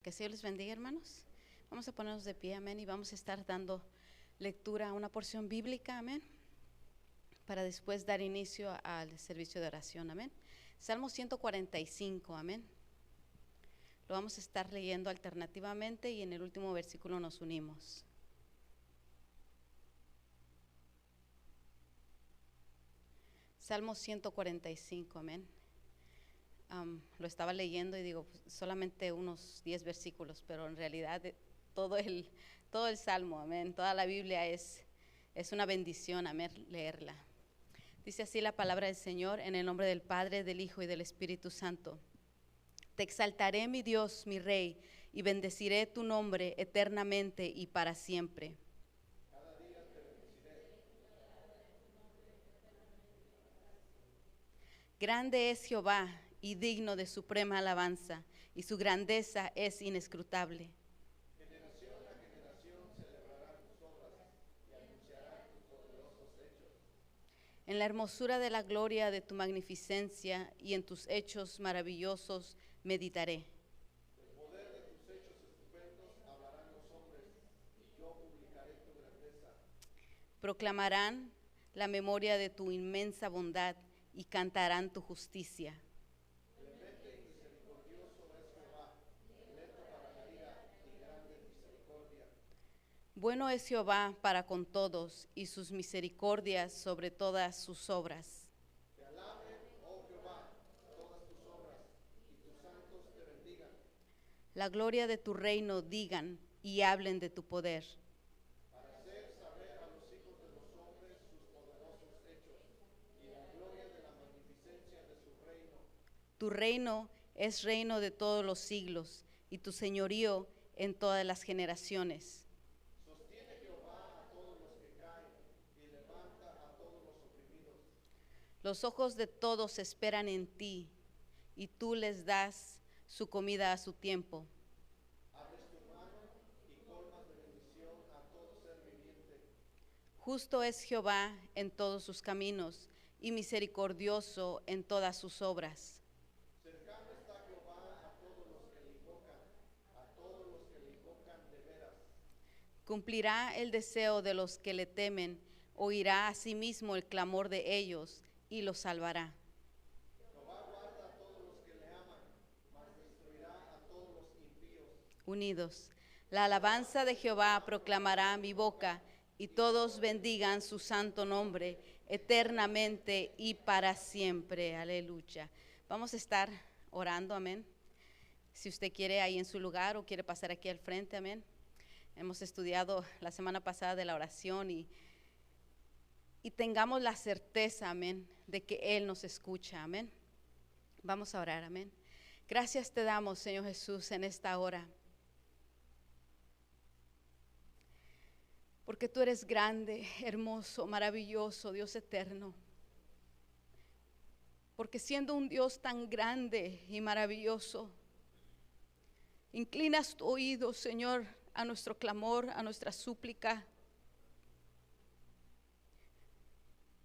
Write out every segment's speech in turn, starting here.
Que Señor les bendiga, hermanos. Vamos a ponernos de pie, amén, y vamos a estar dando lectura a una porción bíblica, amén, para después dar inicio al servicio de oración, amén. Salmo 145, amén. Lo vamos a estar leyendo alternativamente y en el último versículo nos unimos. Salmo 145, amén. Lo estaba leyendo y digo, solamente unos 10 versículos, pero en realidad todo el Salmo, amén, toda la Biblia es una bendición, amén, leerla. Dice así la palabra del Señor, en el nombre del Padre, del Hijo y del Espíritu Santo. Te exaltaré, mi Dios, mi Rey, y bendeciré tu nombre eternamente y para siempre. Grande es Jehová y digno de suprema alabanza, y su grandeza es inescrutable. Generación a generación celebrarán tus obras y anunciarán tus poderosos hechos. En la hermosura de la gloria de tu magnificencia y en tus hechos maravillosos meditaré. Del poder de tus hechos estupendos hablarán los hombres, y yo publicaré tu grandeza. Proclamarán la memoria de tu inmensa bondad y cantarán tu justicia. Clemente y misericordioso es Jehová, lento para la ira y grande en misericordia. Bueno es Jehová para con todos y sus misericordias sobre todas sus obras. Te alaben, oh Jehová, todas tus obras, y tus santos te bendigan. La gloria de tu reino digan y hablen de tu poder. Para hacer saber a los hijos de los hombres sus poderosos hechos, y la gloria de la magnificencia de su reino. Tu reino es reino de todos los siglos y tu señorío en todas las generaciones. Sostiene Jehová a todos los que caen, y levanta a todos los oprimidos. Los ojos de todos esperan en ti y tú les das su comida a su tiempo. Abres tu mano y colmas de bendición a todo ser viviente. Justo es Jehová en todos sus caminos y misericordioso en todas sus obras. Cercano está Jehová a todos los que le invocan, a todos los que le invocan de veras. Cumplirá el deseo de los que le temen, oirá asimismo el clamor de ellos y los salvará. Jehová guarda a todos los que le aman, mas destruirá a todos los impíos. Unidos, la alabanza de Jehová proclamará mi boca, y todos bendigan su santo nombre eternamente y para siempre. Aleluya. Vamos a estar orando, amén. Si usted quiere ahí en su lugar o quiere pasar aquí al frente, amén. Hemos estudiado la semana pasada de la oración y tengamos la certeza, amén, de que Él nos escucha, amén. Vamos a orar, amén. Gracias te damos, Señor Jesús, en esta hora. Porque tú eres grande, hermoso, maravilloso, Dios eterno. Porque siendo un Dios tan grande y maravilloso, inclinas tu oído, Señor, a nuestro clamor, a nuestra súplica.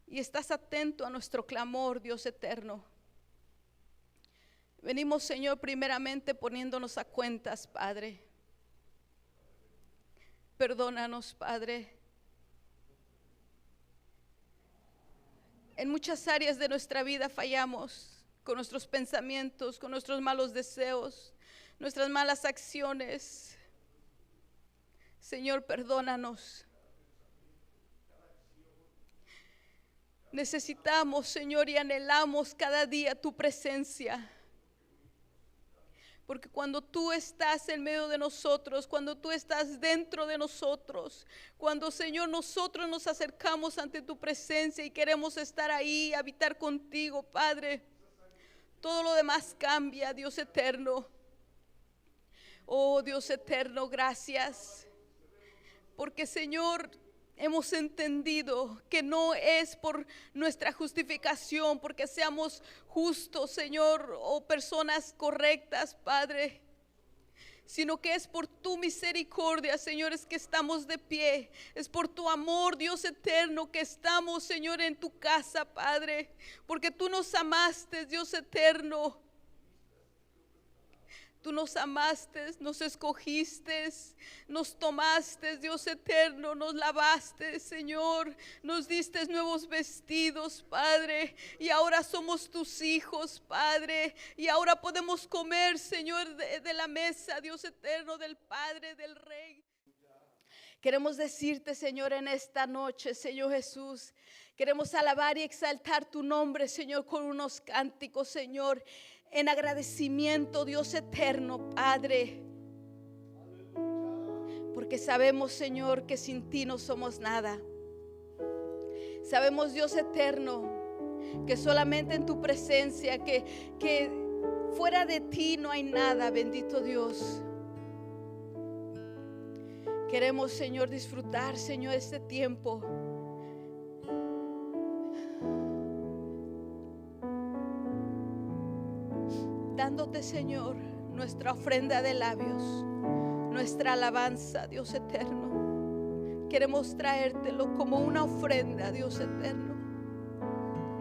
Y estás atento a nuestro clamor, Dios eterno. Venimos, Señor, primeramente poniéndonos a cuentas, Padre. Perdónanos, Padre. En muchas áreas de nuestra vida fallamos con nuestros pensamientos, con nuestros malos deseos, nuestras malas acciones. Señor, perdónanos. Necesitamos, Señor, y anhelamos cada día tu presencia. Porque cuando tú estás en medio de nosotros, cuando tú estás dentro de nosotros, cuando, Señor, nosotros nos acercamos ante tu presencia y queremos estar ahí, habitar contigo, Padre, todo lo demás cambia, Dios eterno. Oh, Dios eterno, gracias. Porque, Señor, hemos entendido que no es por nuestra justificación, porque seamos justos, Señor, o personas correctas, Padre, sino que es por tu misericordia, Señor, es que estamos de pie. Es por tu amor, Dios eterno, que estamos, Señor, en tu casa, Padre, porque tú nos amaste, Dios eterno. Tú nos amaste, nos escogiste, nos tomaste, Dios eterno, nos lavaste, Señor, nos diste nuevos vestidos, Padre, y ahora somos tus hijos, Padre, y ahora podemos comer, Señor, de la mesa, Dios eterno, del Padre, del Rey. Queremos decirte, Señor, en esta noche, Señor Jesús, queremos alabar y exaltar tu nombre, Señor, con unos cánticos, Señor, en agradecimiento, Dios eterno, Padre. Porque sabemos, Señor, que sin ti no somos nada. Sabemos, Dios eterno, que solamente en tu presencia, que fuera de ti no hay nada, bendito Dios. Queremos, Señor, disfrutar, Señor, este tiempo. Dándote, Señor, nuestra ofrenda de labios, nuestra alabanza, Dios eterno. Queremos traértelo como una ofrenda, Dios eterno.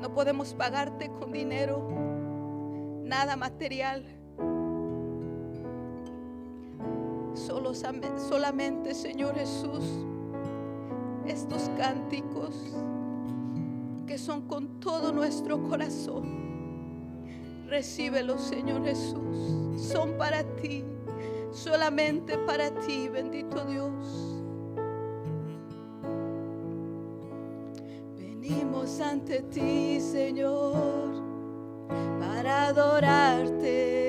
No podemos pagarte con dinero, nada material. Solamente, Señor Jesús, estos cánticos que son con todo nuestro corazón. Recíbelos, Señor Jesús. Son para ti, solamente para ti, bendito Dios. Venimos ante ti, Señor, para adorarte,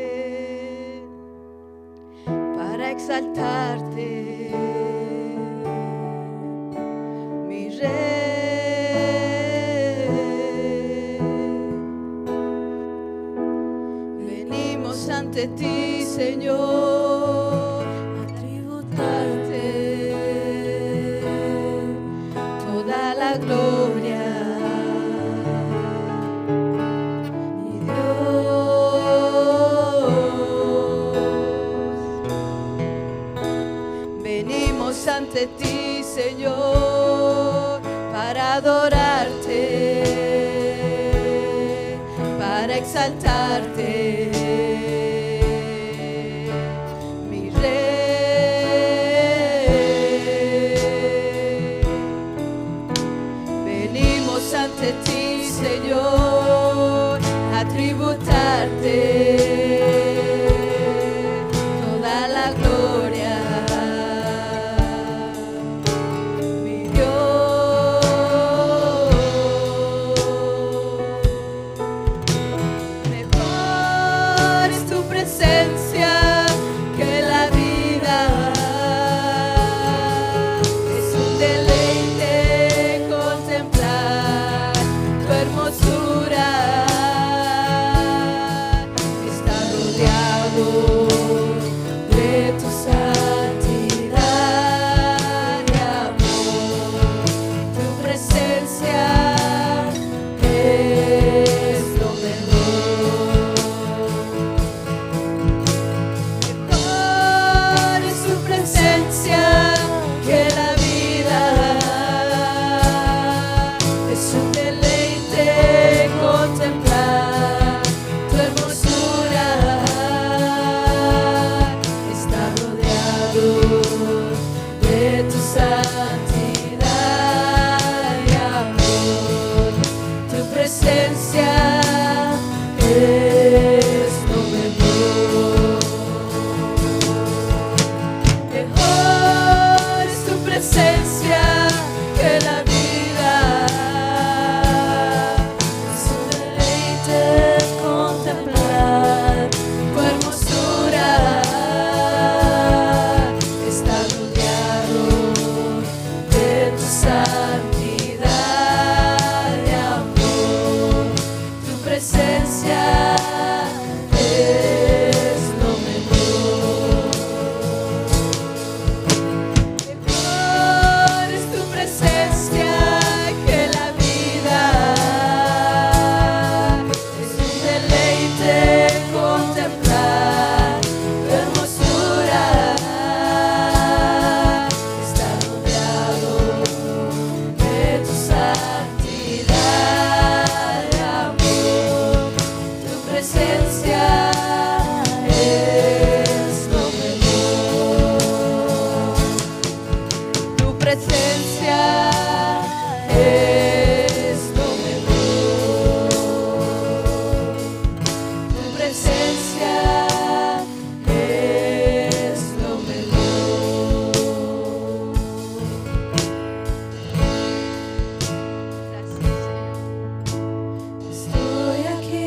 para exaltarte, mi Rey. Ante ti, Señor, a tributarte toda la gloria, mi Dios. Venimos ante ti, Señor, para adorarte, para exaltarte. Ante ti, Señor, a tributarte toda la gloria, mi Dios. Mejor es tu presencia que la vida. Es un deleite contemplar tu hermosura, está rodeado de tu santidad y amor. Tu presencia es lo mejor. Mejor es tu presencia que la vida. Es un deleite contemplar tu hermosura, está rodeado de tu santidad y amor. Tu presencia es lo mejor. Mejor es tu presencia que la vida. Es un deleite contemplar tu hermosura, está rodeado presencia es lo mejor. Tu presencia es lo mejor. Gracias, Señor. Estoy aquí,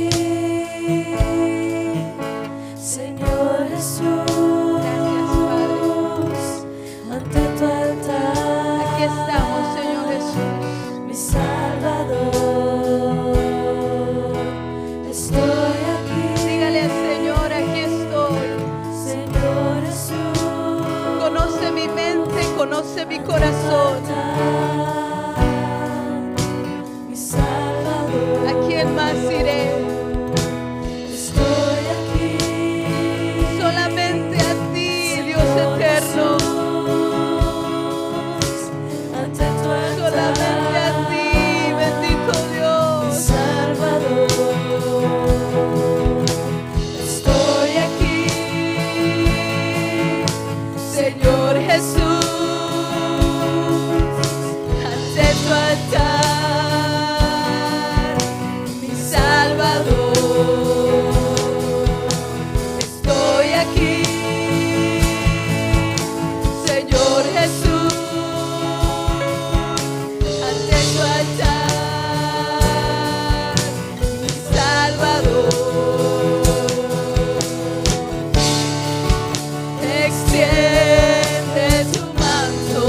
Señor Jesús, ante tu altar. Aquí estamos, Señor Jesús. Mi Salvador, estoy aquí. Dígale al Señor, aquí estoy. Señor Jesús, Conoce mi mente, conoce mi corazón. mi Salvador, ¿A quién más iré? estoy aquí. Solamente a ti, Dios eterno. Ante tu altar, Solamente a ti, bendito mi Dios. Salvador, estoy aquí. Señor Jesús, ante tu altar, mi Salvador, estoy aquí. Señor Jesús, ante tu altar, mi Salvador. Extiende tu manto,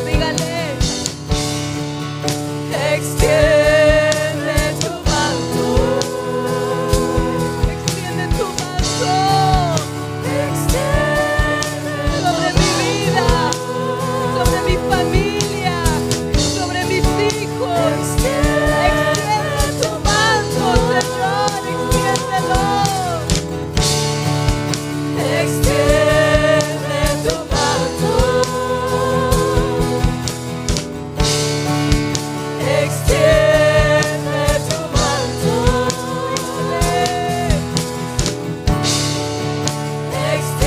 dígale, extiende tu manto, extiende tu manto, sobre mi vida, sobre mi familia, sobre mis hijos. Extiende tu manto, Señor, extiéndelo. Extiende tu manto, extiende tu manto,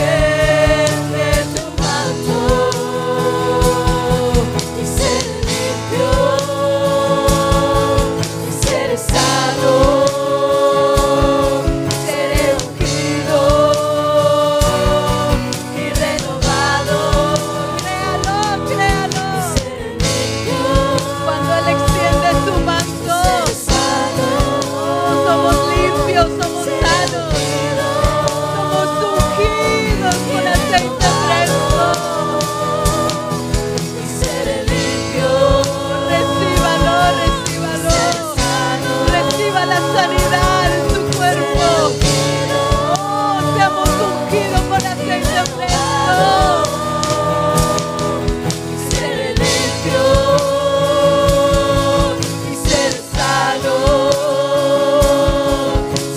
extiende tu manto, y ser limpio, y ser sano, seré ungido y renovado. Créalo, créalo. Cuando Él extiende su manto, somos limpios, somos sanos, somos ungidos con aceite fresco. seré limpio. Recíbalo, recíbalo. Reciba la sanidad en su cuerpo. Oh, seamos ungidos con aceite fresco. Seré limpio Y ser sano,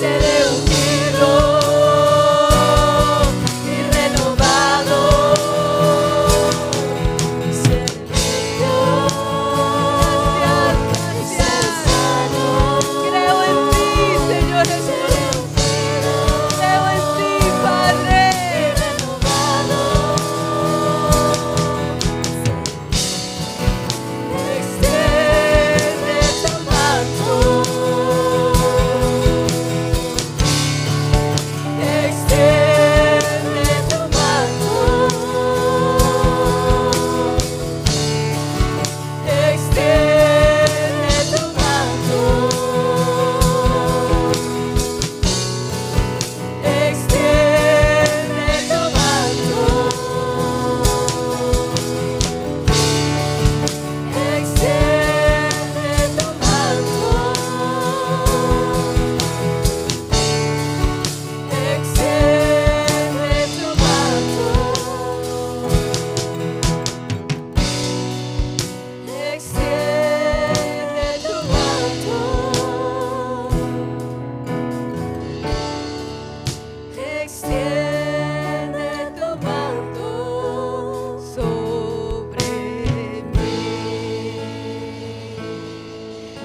seré ungido y renovado. seré limpio. Gracias, gracias. Creo en ti, Señor Jesús. Creo en ti, Padre. Extiende tu manto, extiende tu manto, extiende tu manto, extiende tu manto. Extiende tu manto, extiende tu manto, extiende tu manto, extiende tu manto sobre mí.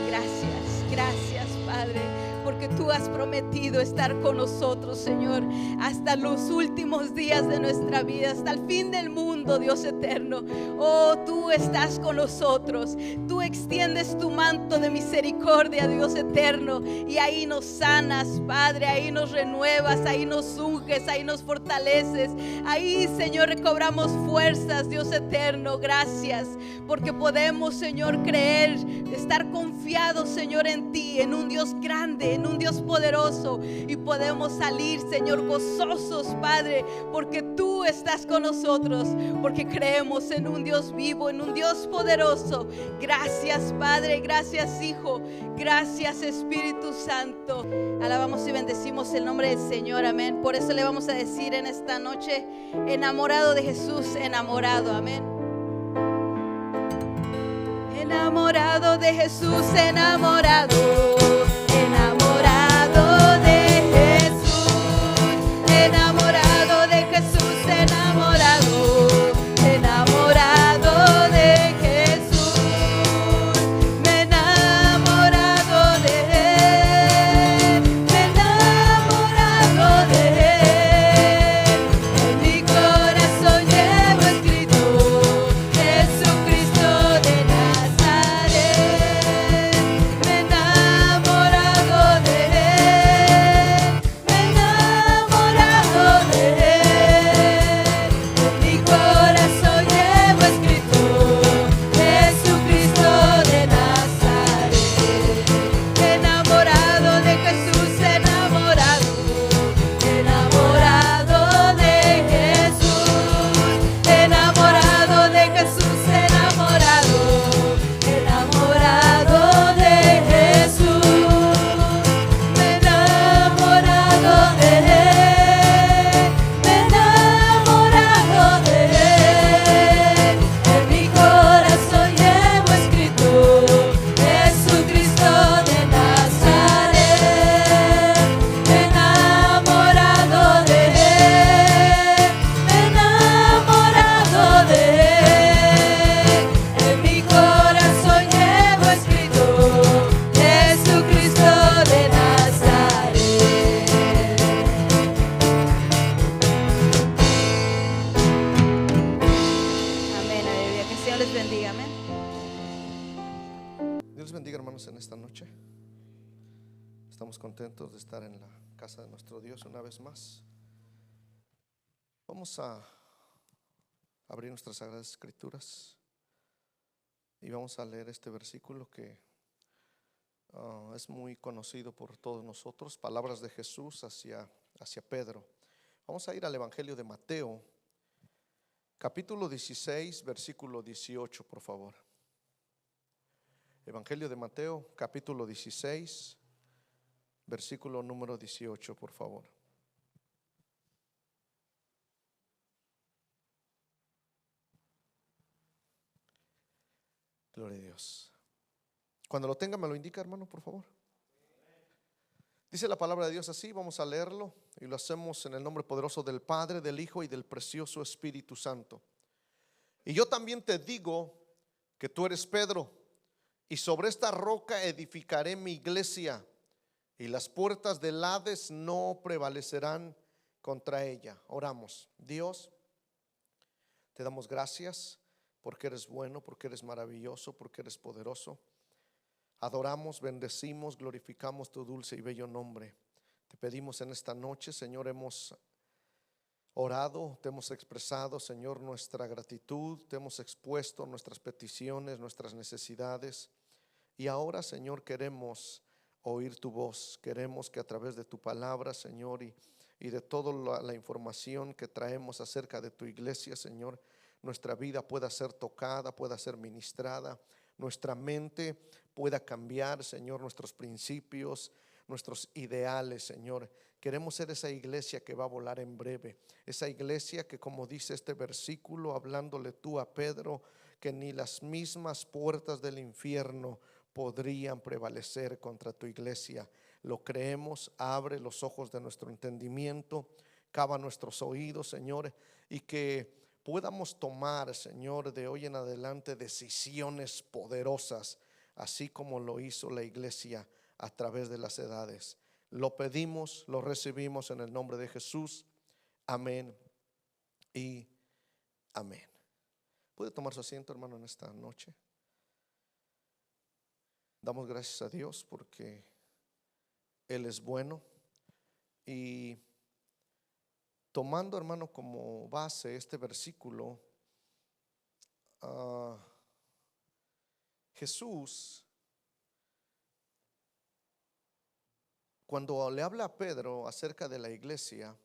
Gracias, gracias, Padre, porque tú has prometido estar con nosotros, Señor. hasta los últimos días de nuestra vida, hasta el fin del mundo, Dios eterno. Oh, tú estás con nosotros. Tú extiendes tu manto de misericordia, Dios eterno, y ahí nos sanas, Padre, ahí nos renuevas, ahí nos unges, ahí nos fortaleces. Ahí, Señor, recobramos fuerzas, Dios eterno. Gracias, porque podemos, Señor, creer, estar confiados, Señor, en ti, en un Dios grande, en un Dios poderoso, y podemos salir, Señor, gozosos, Padre, porque tú estás con nosotros, porque creemos en un Dios vivo, en un Dios poderoso. Gracias, Padre, gracias, Hijo, gracias, Espíritu Santo. Alabamos y bendecimos el nombre del Señor, amén. Por eso le vamos a decir en esta noche: enamorado de Jesús, enamorado, amén. Enamorado de Jesús, enamorado, enamorado de Jesús, enamorado de Jesús, enamorado, enamorado de Jesús. Me he enamorado de Él, me he enamorado de Él. En mi corazón llevo escrito Jesucristo de Nazaret. Me he enamorado de Él, me he enamorado de Él. En mi corazón llevo escrito Jesucristo de Nazaret. Enamorado de Jesús, enamorado, enamorado de Jesús, enamorado de Jesús, enamorado, enamorado de Jesús. Me he enamorado de Él, me he enamorado de Él. En mi corazón llevo escrito Jesucristo de Nazaret. Enamorado de Él, me he enamorado de Él. En mi corazón llevo escrito Jesucristo de Nazaret. Amén, aleluya. Que el Señor les bendiga, amén. Dios les bendiga, hermanos, en esta noche. Estamos contentos de estar en la casa de nuestro Dios una vez más. Vamos a abrir nuestras Sagradas Escrituras y vamos a leer este versículo que es muy conocido por todos nosotros. Palabras de Jesús hacia Pedro. Vamos a ir al Evangelio de Mateo, capítulo 16, versículo 18, por favor. Evangelio de Mateo, capítulo 16, versículo número 18, por favor. Gloria a Dios. Cuando lo tenga me lo indica, hermano, por favor. Dice la palabra de Dios así, vamos a leerlo y lo hacemos en el nombre poderoso del Padre, del Hijo y del precioso Espíritu Santo. Y yo también te digo que tú eres Pedro, y sobre esta roca edificaré mi iglesia, y las puertas del Hades no prevalecerán contra ella. Oramos. Dios, te damos gracias porque eres bueno, porque eres maravilloso, porque eres poderoso. Adoramos, bendecimos, glorificamos tu dulce y bello nombre. Te pedimos en esta noche, Señor, hemos orado, te hemos expresado, Señor, nuestra gratitud, te hemos expuesto nuestras peticiones, nuestras necesidades. Y ahora, Señor, queremos oír tu voz. Queremos que a través de tu palabra, Señor, y de toda la información que traemos acerca de tu iglesia, Señor, nuestra vida pueda ser tocada, pueda ser ministrada, nuestra mente pueda cambiar, Señor, nuestros principios, nuestros ideales, Señor. Queremos ser esa iglesia que va a volar en breve, esa iglesia que, como dice este versículo, hablándole tú a Pedro, que ni las mismas puertas del infierno podrían prevalecer contra tu iglesia. Lo creemos. Abre los ojos de nuestro entendimiento, cava nuestros oídos, Señor, y que podamos tomar, Señor, de hoy en adelante decisiones poderosas, así como lo hizo la iglesia a través de las edades. Lo pedimos, lo recibimos en el nombre de Jesús. Amén y amén. ¿Puede tomar su asiento, hermano, en esta noche? Damos gracias a Dios porque Él es bueno. Y tomando, hermano, como base este versículo, Jesús, cuando le habla a Pedro acerca de la iglesia,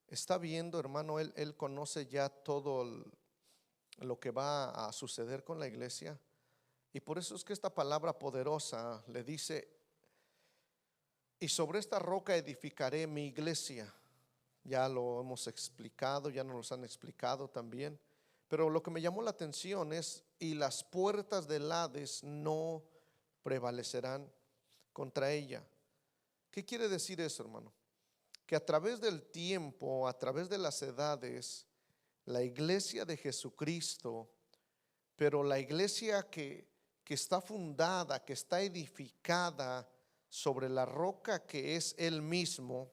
está viendo, hermano, él conoce ya todo lo que va a suceder con la iglesia. Y por eso es que esta palabra poderosa le dice: y sobre esta roca edificaré mi iglesia. Ya lo hemos explicado, ya nos lo han explicado también. Pero lo que me llamó la atención es: y las puertas del Hades no prevalecerán contra ella. ¿Qué quiere decir eso, hermano? Que a través del tiempo, a través de las edades, la iglesia de Jesucristo, pero la iglesia que está fundada, que está edificada sobre la roca que es Él mismo,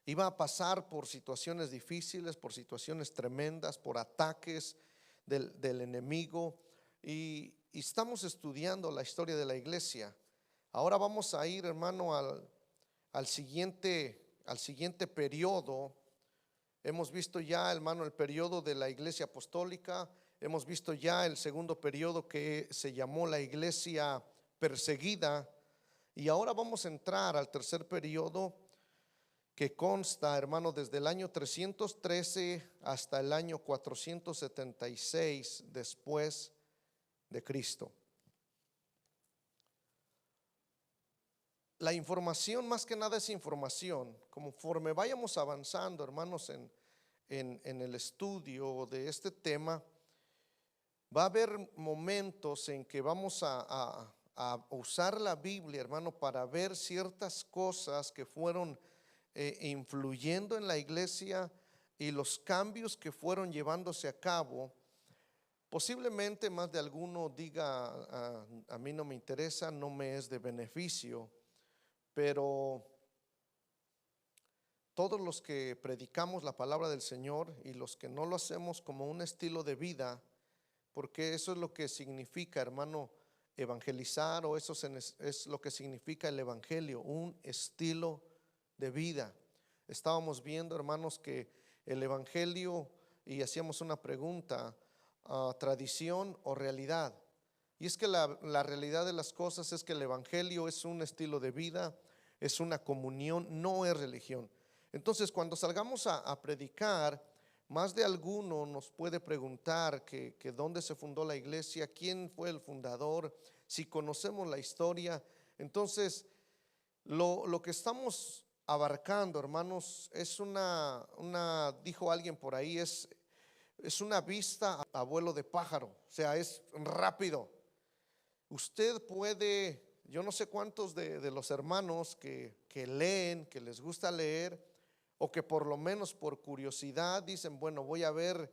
iba a pasar por situaciones difíciles, por situaciones tremendas, por ataques del enemigo. Y estamos estudiando la historia de la iglesia. Ahora vamos a ir, hermano, al siguiente periodo. Hemos visto ya, hermano, el periodo de la iglesia apostólica. Hemos visto ya el segundo periodo, que se llamó la iglesia perseguida. Y ahora vamos a entrar al tercer periodo, que consta, hermano, desde el año 313 hasta el año 476 después de Cristo. La información, más que nada, es información. Conforme vayamos avanzando, hermanos, en el estudio de este tema, va a haber momentos en que vamos a usar la Biblia, hermano, para ver ciertas cosas que fueron influyendo en la iglesia y los cambios que fueron llevándose a cabo. Posiblemente más de alguno diga: a mí no me interesa, no me es de beneficio. Pero todos los que predicamos la palabra del Señor y los que no lo hacemos como un estilo de vida, porque eso es lo que significa, hermano, evangelizar, o eso es lo que significa el evangelio, un estilo de vida. Estábamos viendo, hermanos, que el evangelio, y hacíamos una pregunta: tradición o realidad. Y es que la realidad de las cosas es que el evangelio es un estilo de vida, es una comunión, no es religión. Entonces, cuando salgamos a predicar, más de alguno nos puede preguntar que dónde se fundó la iglesia, quién fue el fundador, si conocemos la historia. Entonces, lo que estamos abarcando, hermanos, es dijo alguien por ahí, es una vista a vuelo de pájaro. O sea, es rápido. Usted puede, yo no sé cuántos de los hermanos que leen, que les gusta leer, o que por lo menos por curiosidad dicen: bueno, voy a ver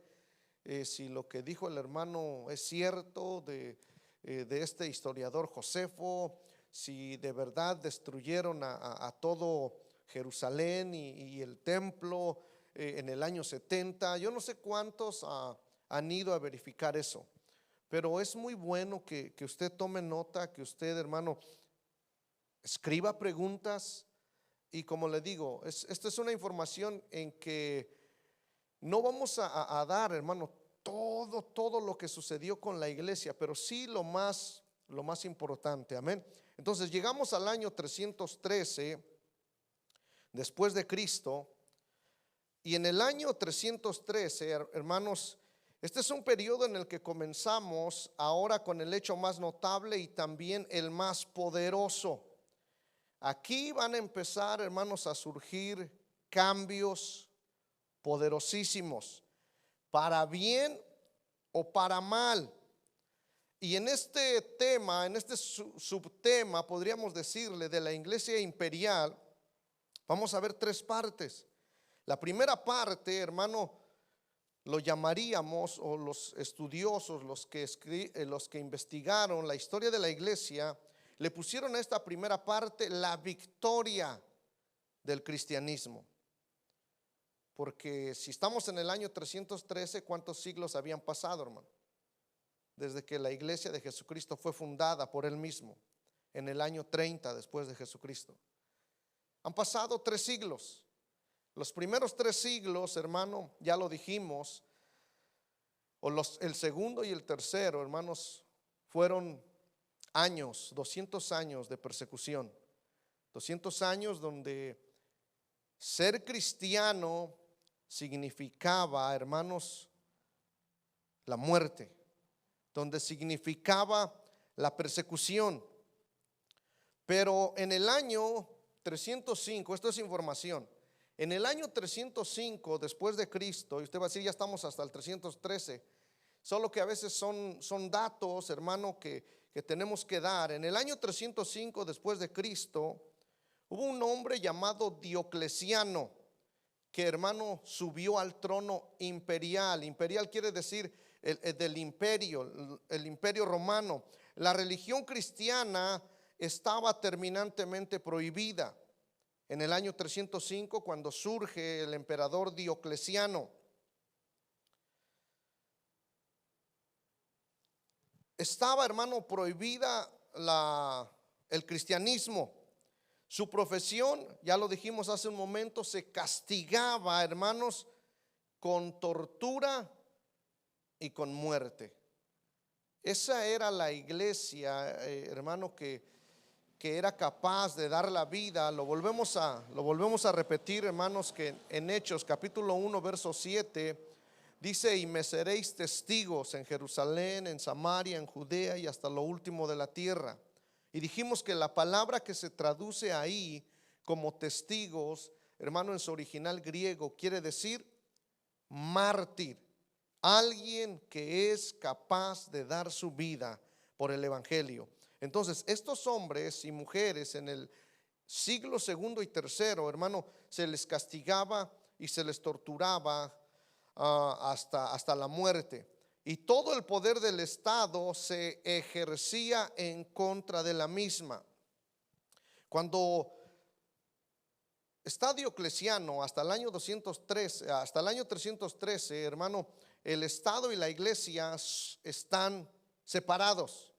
si lo que dijo el hermano es cierto, de este historiador Josefo, si de verdad destruyeron a todo Jerusalén y el templo en el año 70. Yo no sé cuántos han ido a verificar eso. Pero es muy bueno que usted tome nota, que usted, hermano, escriba preguntas. Y como le digo, esta es una información en que no vamos a dar, hermano, todo lo que sucedió con la iglesia, pero sí lo más importante. Amén. Entonces llegamos al año 313 después de Cristo. Y en el año 313, hermanos, este es un periodo en el que comenzamos ahora con el hecho más notable y también el más poderoso. Aquí van a empezar, hermanos, a surgir cambios poderosísimos, para bien o para mal. Y en este tema, en este subtema, podríamos decirle, de la iglesia imperial, vamos a ver tres partes. La primera parte, hermano, lo llamaríamos, o los estudiosos, los que investigaron la historia de la iglesia, le pusieron a esta primera parte la victoria del cristianismo. Porque si estamos en el año 313, ¿cuántos siglos habían pasado, hermano? Desde que la iglesia de Jesucristo fue fundada por Él mismo, en el año 30 después de Jesucristo. Han pasado 3 siglos. Los primeros 3 siglos, hermano, ya lo dijimos, el segundo y el tercero, hermanos, fueron años, 200 años de persecución. 200 años donde ser cristiano significaba, hermanos, la muerte, donde significaba la persecución. Pero en el año 305, esto es información, en el año 305 después de Cristo, y usted va a decir ya estamos hasta el 313, solo que a veces son datos, hermano, que tenemos que dar. En el año 305 después de Cristo hubo un hombre llamado Diocleciano, que, hermano, subió al trono imperial. Imperial quiere decir del imperio, el imperio romano. La religión cristiana estaba terminantemente prohibida en el año 305 cuando surge el emperador Diocleciano. Estaba, hermano, prohibida el cristianismo. Su profesión, ya lo dijimos hace un momento, se castigaba, hermanos, con tortura y con muerte. Esa era la iglesia, hermano, que era capaz de dar la vida. Lo volvemos a repetir, hermanos, que en Hechos capítulo 1 verso 7 dice: y me seréis testigos en Jerusalén, en Samaria, en Judea y hasta lo último de la tierra. Y dijimos que la palabra que se traduce ahí como testigos, hermano, en su original griego quiere decir mártir, alguien que es capaz de dar su vida por el evangelio. Entonces, estos hombres y mujeres en el siglo segundo y tercero, hermano, se les castigaba y se les torturaba hasta la muerte. Y todo el poder del Estado se ejercía en contra de la misma. Cuando está Diocleciano hasta el año 213, hasta el año 313, hermano, el Estado y la iglesia están separados.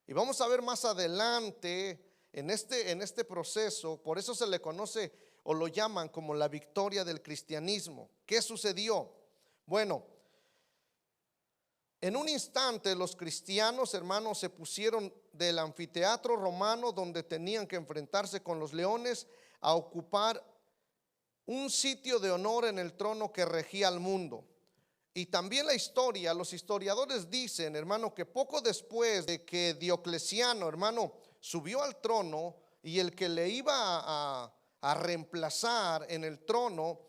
Y vamos a ver más adelante en este proceso, por eso se le conoce o lo llaman como la victoria del cristianismo. ¿Qué sucedió? Bueno, en un instante los cristianos, hermanos, se pusieron del anfiteatro romano donde tenían que enfrentarse con los leones a ocupar un sitio de honor en el trono que regía al mundo. Y también la historia, los historiadores dicen, hermano, que poco después de que Diocleciano, hermano, subió al trono y el que le iba a reemplazar en el trono,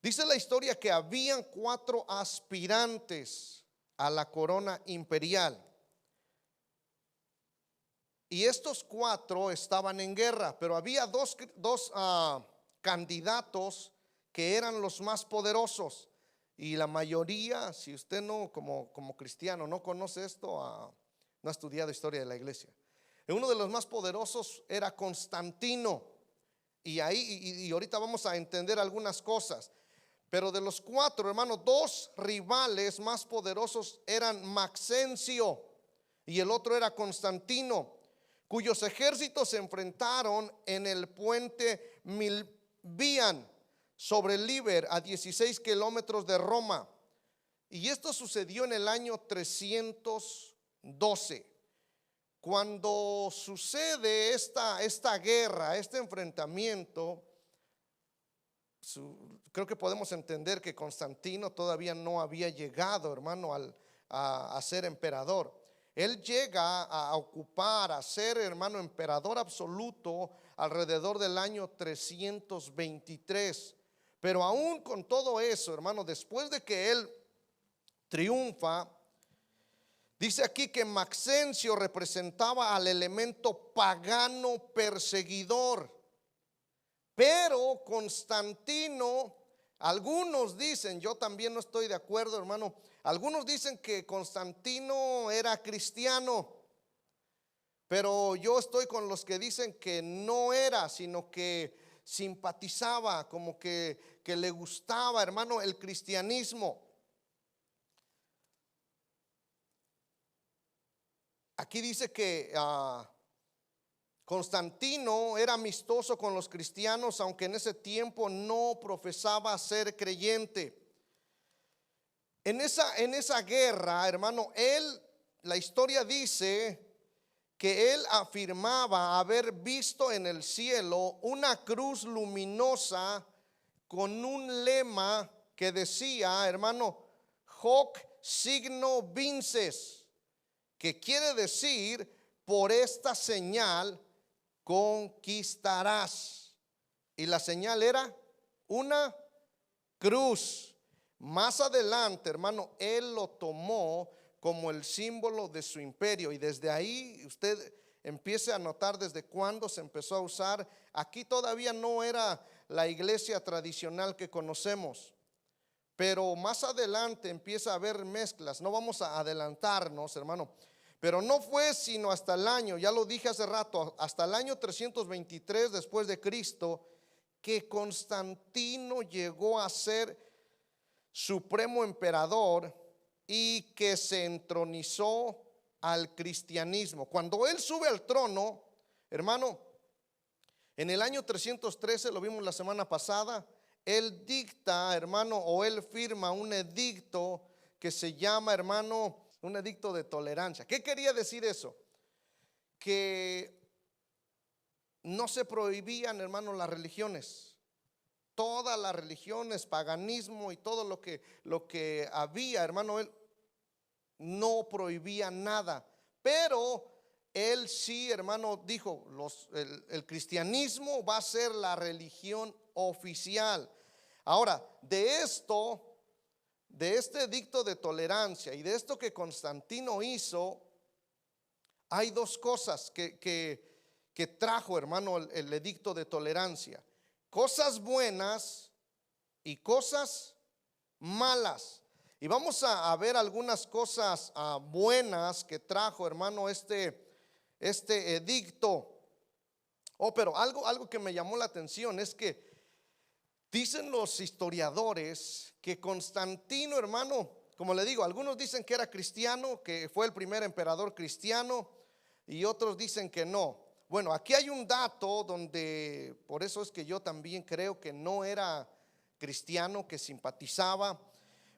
dice la historia que habían 4 aspirantes a la corona imperial. Y estos 4 estaban en guerra, pero había dos candidatos que eran los más poderosos. Y la mayoría, si usted no, como cristiano, no conoce esto, no ha estudiado historia de la iglesia. Uno de los más poderosos era Constantino. Y ahorita vamos a entender algunas cosas. Pero de los 4, hermanos, 2 rivales más poderosos eran Maxencio y el otro era Constantino, cuyos ejércitos se enfrentaron en el puente Milvian sobre el Liber, a 16 kilómetros de Roma. Y esto sucedió en el año 312. Cuando sucede esta guerra, este enfrentamiento, creo que podemos entender que Constantino todavía no había llegado, hermano, a ser emperador. Él llega a ocupar, a ser, hermano, emperador absoluto alrededor del año 323. Pero aún con todo eso, hermano, después de que él triunfa, dice aquí que Maxencio representaba al elemento pagano perseguidor. Pero Constantino, algunos dicen, yo también no estoy de acuerdo, hermano, algunos dicen que Constantino era cristiano, pero yo estoy con los que dicen que no era, sino que simpatizaba, como que que le gustaba, hermano, el cristianismo. Aquí dice que Constantino era amistoso con los cristianos, aunque en ese tiempo no profesaba ser creyente. En esa guerra, hermano, la historia dice que él afirmaba haber visto en el cielo una cruz luminosa con un lema que decía, hermano, hoc signo vinces, que quiere decir, por esta señal conquistarás. Y la señal era una cruz. Más adelante, hermano, él lo tomó como el símbolo de su imperio, y desde ahí usted empiece a notar desde cuándo se empezó a usar. Aquí todavía no era la iglesia tradicional que conocemos, pero más adelante empieza a haber mezclas. No vamos a adelantarnos, hermano, pero no fue sino hasta el año, ya lo dije hace rato, hasta el año 323 después de Cristo, que Constantino llegó a ser supremo emperador y que se entronizó al cristianismo. Cuando él sube al trono, hermano, en el año 313, lo vimos la semana pasada, él dicta, hermano, o él firma un edicto que se llama, hermano, un edicto de tolerancia. ¿Qué quería decir eso? Que no se prohibían, hermano, las religiones. Todas las religiones, paganismo y todo lo que había, hermano, él no prohibía nada. Pero él sí, hermano, dijo, el cristianismo va a ser la religión oficial. Ahora, de este edicto de tolerancia y de esto que Constantino hizo, hay dos cosas que trajo, hermano, el edicto de tolerancia. Cosas buenas y cosas malas. Y vamos a ver algunas cosas buenas que trajo, hermano, este edicto. Pero algo que me llamó la atención es que dicen los historiadores que Constantino, hermano, como le digo, algunos dicen que era cristiano, que fue el primer emperador cristiano, y otros dicen que no. Bueno, aquí hay un dato donde, por eso es que yo también creo que no era cristiano, que simpatizaba.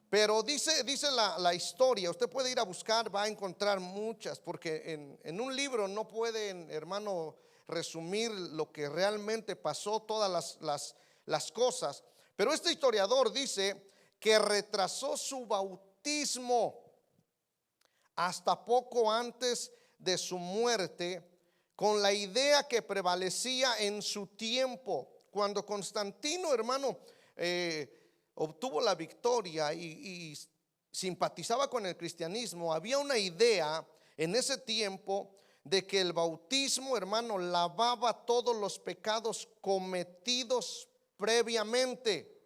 Pero dice la historia, usted puede ir a buscar, va a encontrar muchas, porque en un libro no pueden, hermano, resumir lo que realmente pasó, todas las cosas. Pero este historiador dice que retrasó su bautismo hasta poco antes de su muerte, con la idea que prevalecía en su tiempo. Cuando Constantino, hermano, obtuvo la victoria y simpatizaba con el cristianismo, había una idea en ese tiempo de que el bautismo, hermano, lavaba todos los pecados cometidos previamente.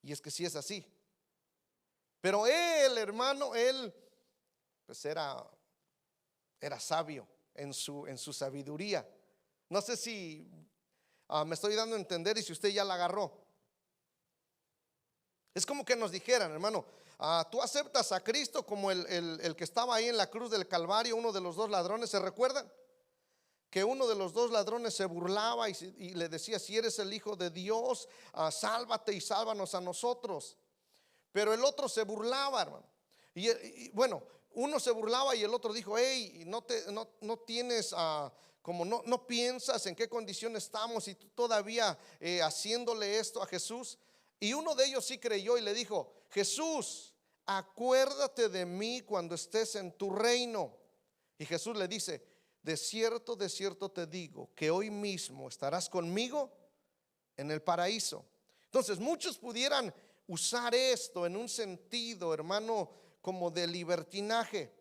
Y es que sí es así. Pero él, hermano, él pues era sabio en su sabiduría. No sé si me estoy dando a entender y si usted ya la agarró. Es como que nos dijeran, hermano, tú aceptas a Cristo como el que estaba ahí en la cruz del Calvario, uno de los dos ladrones. ¿Se recuerdan? Que uno de los dos ladrones se burlaba y le decía, si eres el Hijo de Dios, sálvate y sálvanos a nosotros. Pero el otro se burlaba, hermano. Y bueno, uno se burlaba y el otro dijo, hey, no tienes, como no piensas en qué condición estamos y tú todavía haciéndole esto a Jesús. Y uno de ellos sí creyó y le dijo, Jesús, acuérdate de mí cuando estés en tu reino. Y Jesús le dice, de cierto te digo que hoy mismo estarás conmigo en el paraíso. Entonces muchos pudieran usar esto en un sentido, hermano, como de libertinaje,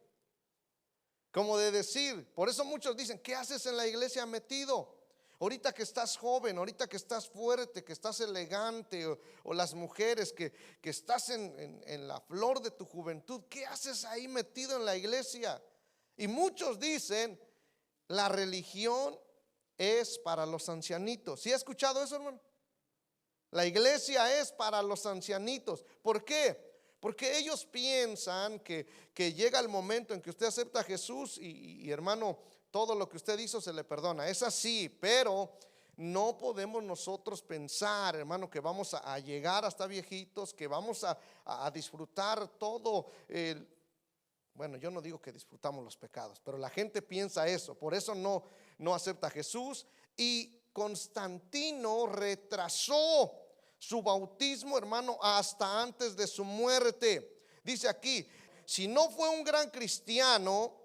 como de decir, por eso muchos dicen, ¿qué haces en la iglesia metido? Ahorita que estás joven, ahorita que estás fuerte, que estás elegante, o las mujeres que estás en la flor de tu juventud, ¿qué haces ahí metido en la iglesia? Y muchos dicen, la religión es para los ancianitos. ¿Sí ha escuchado eso, hermano? La iglesia es para los ancianitos. ¿Por qué? Porque ellos piensan que llega el momento en que usted acepta a Jesús y hermano, todo lo que usted hizo se le perdona. Es así, pero no podemos nosotros pensar, hermano, que vamos a llegar hasta viejitos, que vamos a disfrutar todo. Bueno, yo no digo que disfrutamos los pecados, pero la gente piensa eso. Por eso no acepta a Jesús. Y Constantino retrasó su bautismo, hermano, hasta antes de su muerte. Dice aquí, si no fue un gran cristiano,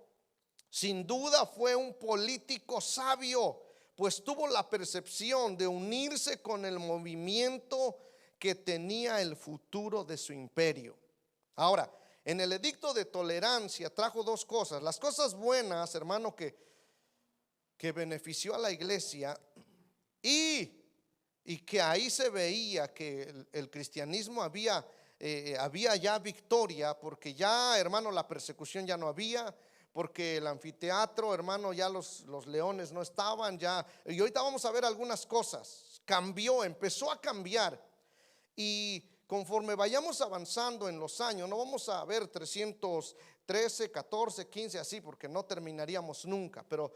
sin duda fue un político sabio, pues tuvo la percepción de unirse con el movimiento que tenía el futuro de su imperio. Ahora, en el edicto de tolerancia trajo dos cosas. Las cosas buenas, hermano, que benefició a la iglesia y que ahí se veía que el cristianismo había ya victoria, porque ya, hermano, la persecución ya no había, porque el anfiteatro, hermano, ya los leones no estaban ya. Y ahorita vamos a ver algunas cosas. Cambió, empezó a cambiar. Y conforme vayamos avanzando en los años, no vamos a ver 313, 14, 15 así, porque no terminaríamos nunca. Pero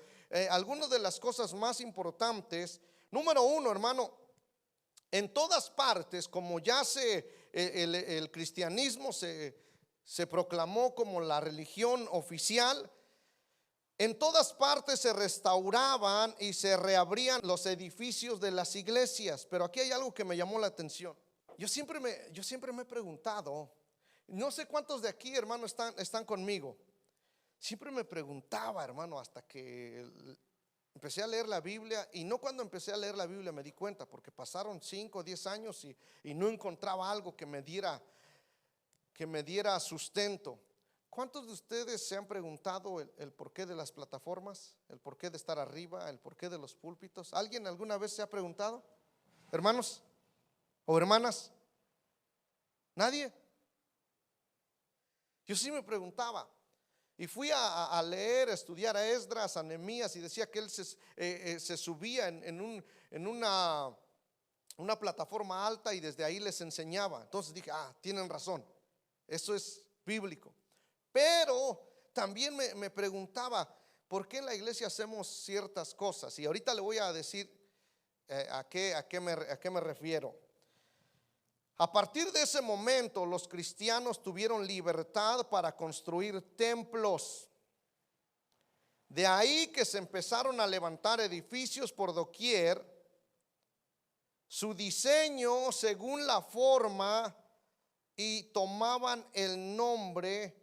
algunas de las cosas más importantes, número uno, hermano, en todas partes, como ya el cristianismo se proclamó como la religión oficial, en todas partes se restauraban y se reabrían los edificios de las iglesias. Pero aquí hay algo que me llamó la atención. Yo siempre me he preguntado, no sé cuántos de aquí, hermano, están conmigo. Siempre me preguntaba, hermano, hasta que empecé a leer la Biblia. Y no cuando empecé a leer la Biblia me di cuenta, porque pasaron 5 o 10 años y no encontraba algo que me diera sustento. ¿Cuántos de ustedes se han preguntado el porqué de las plataformas? ¿El porqué de estar arriba? ¿El porqué de los púlpitos? ¿Alguien alguna vez se ha preguntado? ¿Hermanos o hermanas? ¿Nadie? Yo sí me preguntaba. Y fui a leer, a estudiar a Esdras, a Nehemías, y decía que él se subía en una plataforma alta y desde ahí les enseñaba. Entonces dije, tienen razón, eso es bíblico. Pero también me preguntaba, ¿por qué en la iglesia hacemos ciertas cosas? Y ahorita le voy a decir a qué me refiero. A partir de ese momento, los cristianos tuvieron libertad para construir templos. De ahí que se empezaron a levantar edificios por doquier, su diseño según la forma, y tomaban el nombre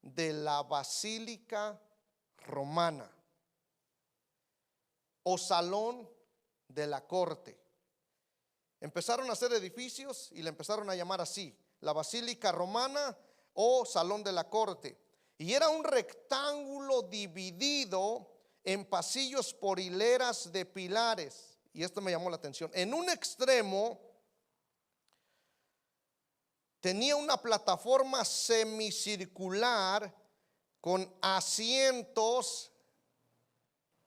de la Basílica Romana o Salón de la Corte. Empezaron a hacer edificios y le empezaron a llamar así, la Basílica Romana o Salón de la Corte. Y era un rectángulo dividido en pasillos por hileras de pilares. Y esto me llamó la atención. En un extremo tenía una plataforma semicircular con asientos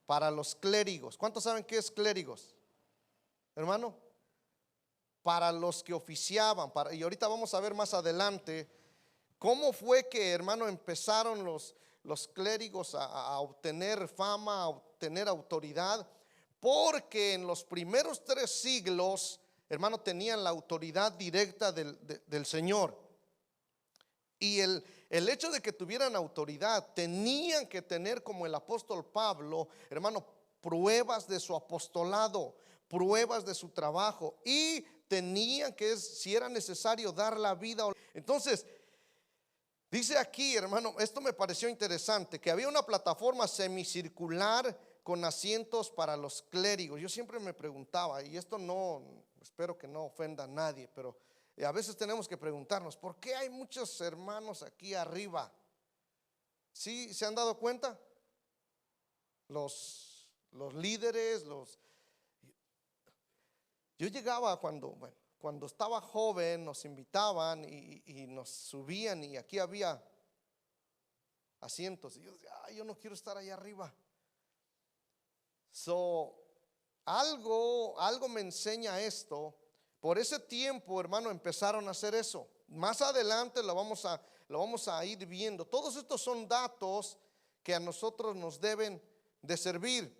para los clérigos. ¿Cuántos saben qué es clérigos, hermano? Para los que oficiaban. Y ahorita vamos a ver más adelante cómo fue que, hermano, empezaron los clérigos a obtener fama, a obtener autoridad. Porque en los primeros 3 siglos, hermano, tenían la autoridad directa del Señor. Y el hecho de que tuvieran autoridad, tenían que tener, como el apóstol Pablo, hermano, pruebas de su apostolado, pruebas de su trabajo, y tenían que, si era necesario, dar la vida. Entonces dice aquí, hermano, esto me pareció interesante, que había una plataforma semicircular con asientos para los clérigos. Yo siempre me preguntaba, y esto espero que no ofenda a nadie, pero a veces tenemos que preguntarnos, ¿por qué hay muchos hermanos aquí arriba? ¿Sí se han dado cuenta? Los líderes, yo llegaba cuando estaba joven, nos invitaban y nos subían, y aquí había asientos, y yo decía, yo no quiero estar allá arriba. Algo me enseña esto, por ese tiempo, hermano, empezaron a hacer eso. Más adelante lo vamos a ir viendo. Todos estos son datos que a nosotros nos deben de servir.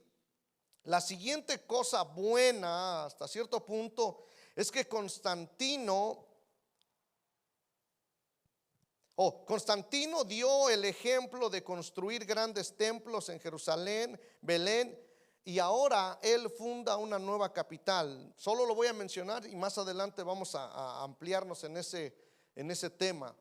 La siguiente cosa buena hasta cierto punto es que Constantino dio el ejemplo de construir grandes templos en Jerusalén, Belén, y ahora él funda una nueva capital. Solo lo voy a mencionar y más adelante vamos a ampliarnos en ese tema.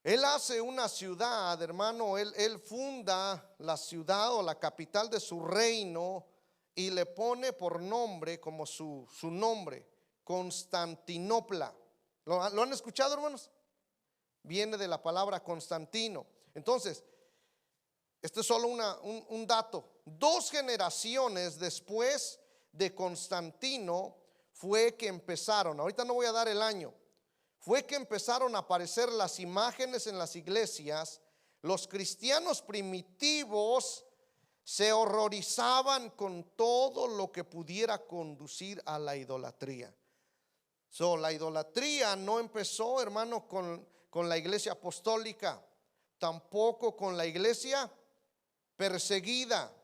Él hace una ciudad, hermano, él funda la ciudad o la capital de su reino y le pone por nombre como su nombre, Constantinopla. ¿Lo han escuchado, hermanos? Viene de la palabra Constantino. Entonces, este es solo un dato. 2 generaciones después de Constantino fue que empezaron, ahorita no voy a dar el año, fue que empezaron a aparecer las imágenes en las iglesias. Los cristianos primitivos se horrorizaban con todo lo que pudiera conducir a la idolatría. La idolatría no empezó, hermano, con la iglesia apostólica, tampoco con la iglesia perseguida.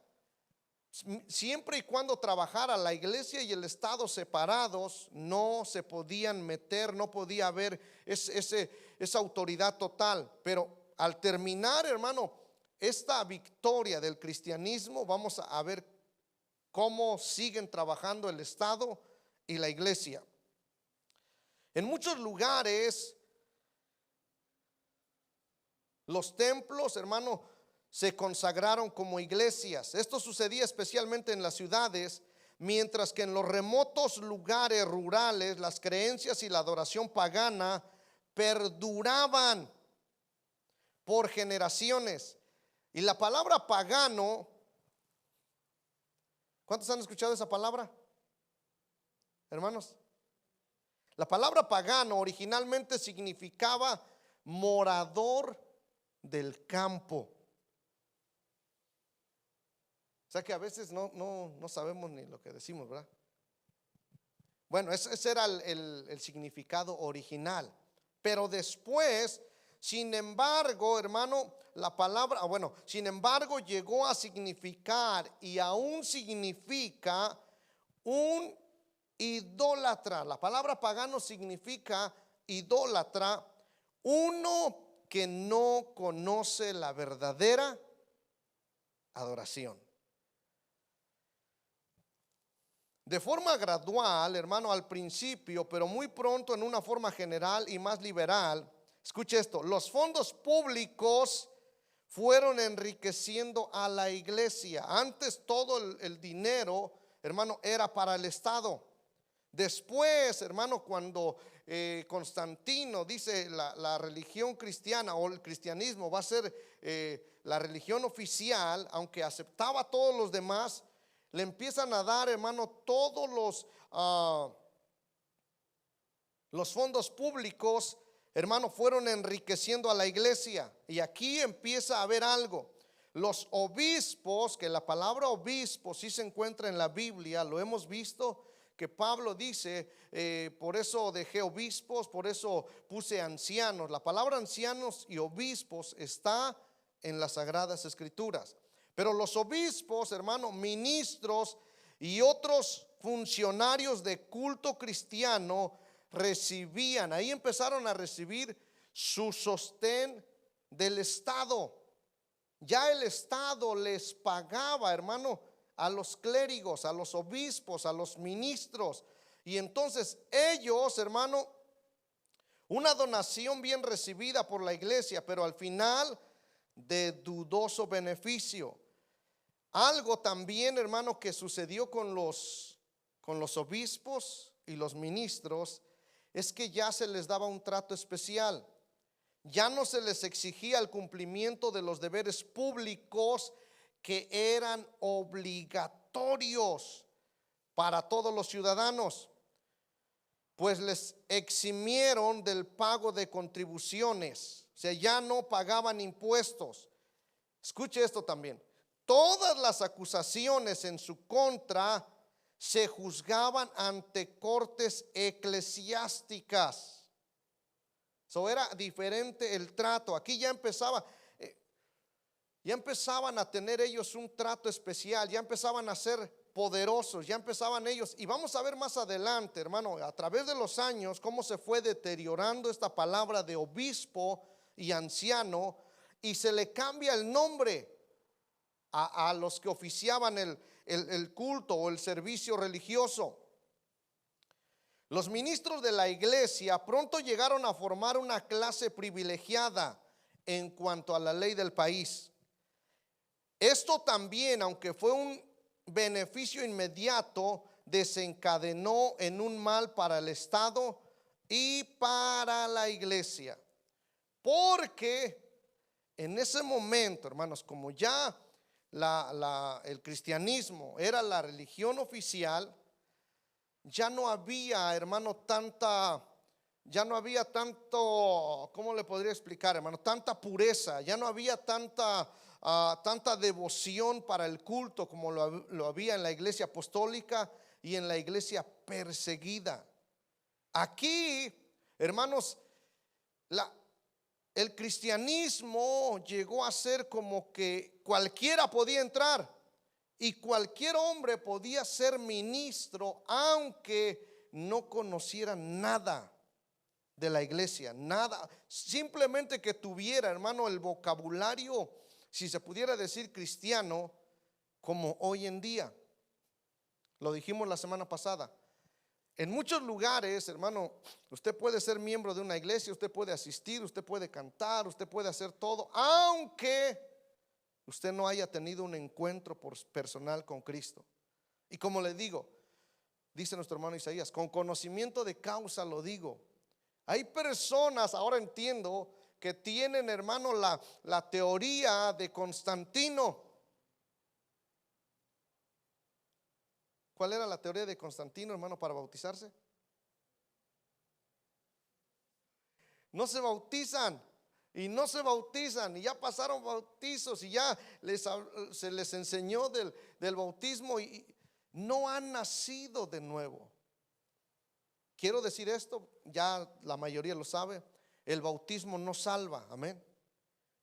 Siempre y cuando trabajara la iglesia y el Estado separados, no se podían meter, no podía haber esa autoridad total. Pero al terminar, hermano, esta victoria del cristianismo, vamos a ver cómo siguen trabajando el Estado y la iglesia. En muchos lugares, los templos, hermano, se consagraron como iglesias. Esto sucedía especialmente en las ciudades, mientras que en los remotos lugares rurales las creencias y la adoración pagana perduraban por generaciones. Y la palabra pagano, ¿cuántos han escuchado esa palabra, hermanos? La palabra pagano originalmente significaba morador del campo. O sea que a veces no sabemos ni lo que decimos, ¿verdad? Bueno, ese era el significado original. Pero después, sin embargo, hermano, la palabra, sin embargo, llegó a significar y aún significa un idólatra. La palabra pagano significa idólatra, uno que no conoce la verdadera adoración. De forma gradual, hermano, al principio, pero muy pronto en una forma general y más liberal. Escuche esto: los fondos públicos fueron enriqueciendo a la iglesia. Antes todo el dinero, hermano, era para el Estado. Después, hermano, cuando Constantino dice la religión cristiana o el cristianismo va a ser la religión oficial, aunque aceptaba a todos los demás, le empiezan a dar, hermano, todos los fondos públicos, hermano, fueron enriqueciendo a la iglesia. Y aquí empieza a haber algo. Los obispos, que la palabra obispo sí se encuentra en la Biblia, lo hemos visto, que Pablo dice, por eso dejé obispos, por eso puse ancianos. La palabra ancianos y obispos está en las Sagradas Escrituras. Pero los obispos, hermano, ministros y otros funcionarios de culto cristiano recibían, ahí empezaron a recibir su sostén del Estado. Ya el Estado les pagaba, hermano, a los clérigos, a los obispos, a los ministros. Y entonces ellos, hermano, una donación bien recibida por la iglesia, pero al final de dudoso beneficio. Algo también, hermano, que sucedió con los obispos y los ministros es que ya se les daba un trato especial. Ya no se les exigía el cumplimiento de los deberes públicos que eran obligatorios para todos los ciudadanos, pues les eximieron del pago de contribuciones. O sea, ya no pagaban impuestos. Escuche esto también: todas las acusaciones en su contra se juzgaban ante cortes eclesiásticas. So era diferente el trato. Aquí ya empezaban a tener ellos un trato especial, ya empezaban a ser poderosos, ya empezaban ellos. Y vamos a ver más adelante, hermano, a través de los años, cómo se fue deteriorando esta palabra de obispo y anciano, y se le cambia el nombre a los que oficiaban el culto o el servicio religioso. Los ministros de la iglesia pronto llegaron a formar una clase privilegiada en cuanto a la ley del país. Esto también, aunque fue un beneficio inmediato, desencadenó en un mal para el Estado y para la iglesia. Porque en ese momento, hermanos, como ya el cristianismo era la religión oficial, ya no había, hermano, ya no había tanto, ¿cómo le podría explicar, hermano? Tanta pureza, ya no había tanta devoción para el culto como lo había en la iglesia apostólica y en la iglesia perseguida. Aquí, hermanos, el cristianismo llegó a ser como que cualquiera podía entrar y cualquier hombre podía ser ministro, aunque no conociera nada de la iglesia, nada, simplemente que tuviera, hermano, el vocabulario, si se pudiera decir, cristiano, como hoy en día. Lo dijimos la semana pasada. En muchos lugares, hermano, usted puede ser miembro de una iglesia, usted puede asistir, usted puede cantar, usted puede hacer todo, aunque usted no haya tenido un encuentro personal con Cristo. Y como le digo, dice nuestro hermano Isaías, con conocimiento de causa lo digo. Hay personas, ahora entiendo, que tienen, hermano, la teoría de Constantino. ¿Cuál era la teoría de Constantino, hermano, para bautizarse? No se bautizan y no se bautizan, y ya pasaron bautizos y ya se les enseñó del bautismo y no han nacido de nuevo. Quiero decir esto, ya la mayoría lo sabe, el bautismo no salva, amén.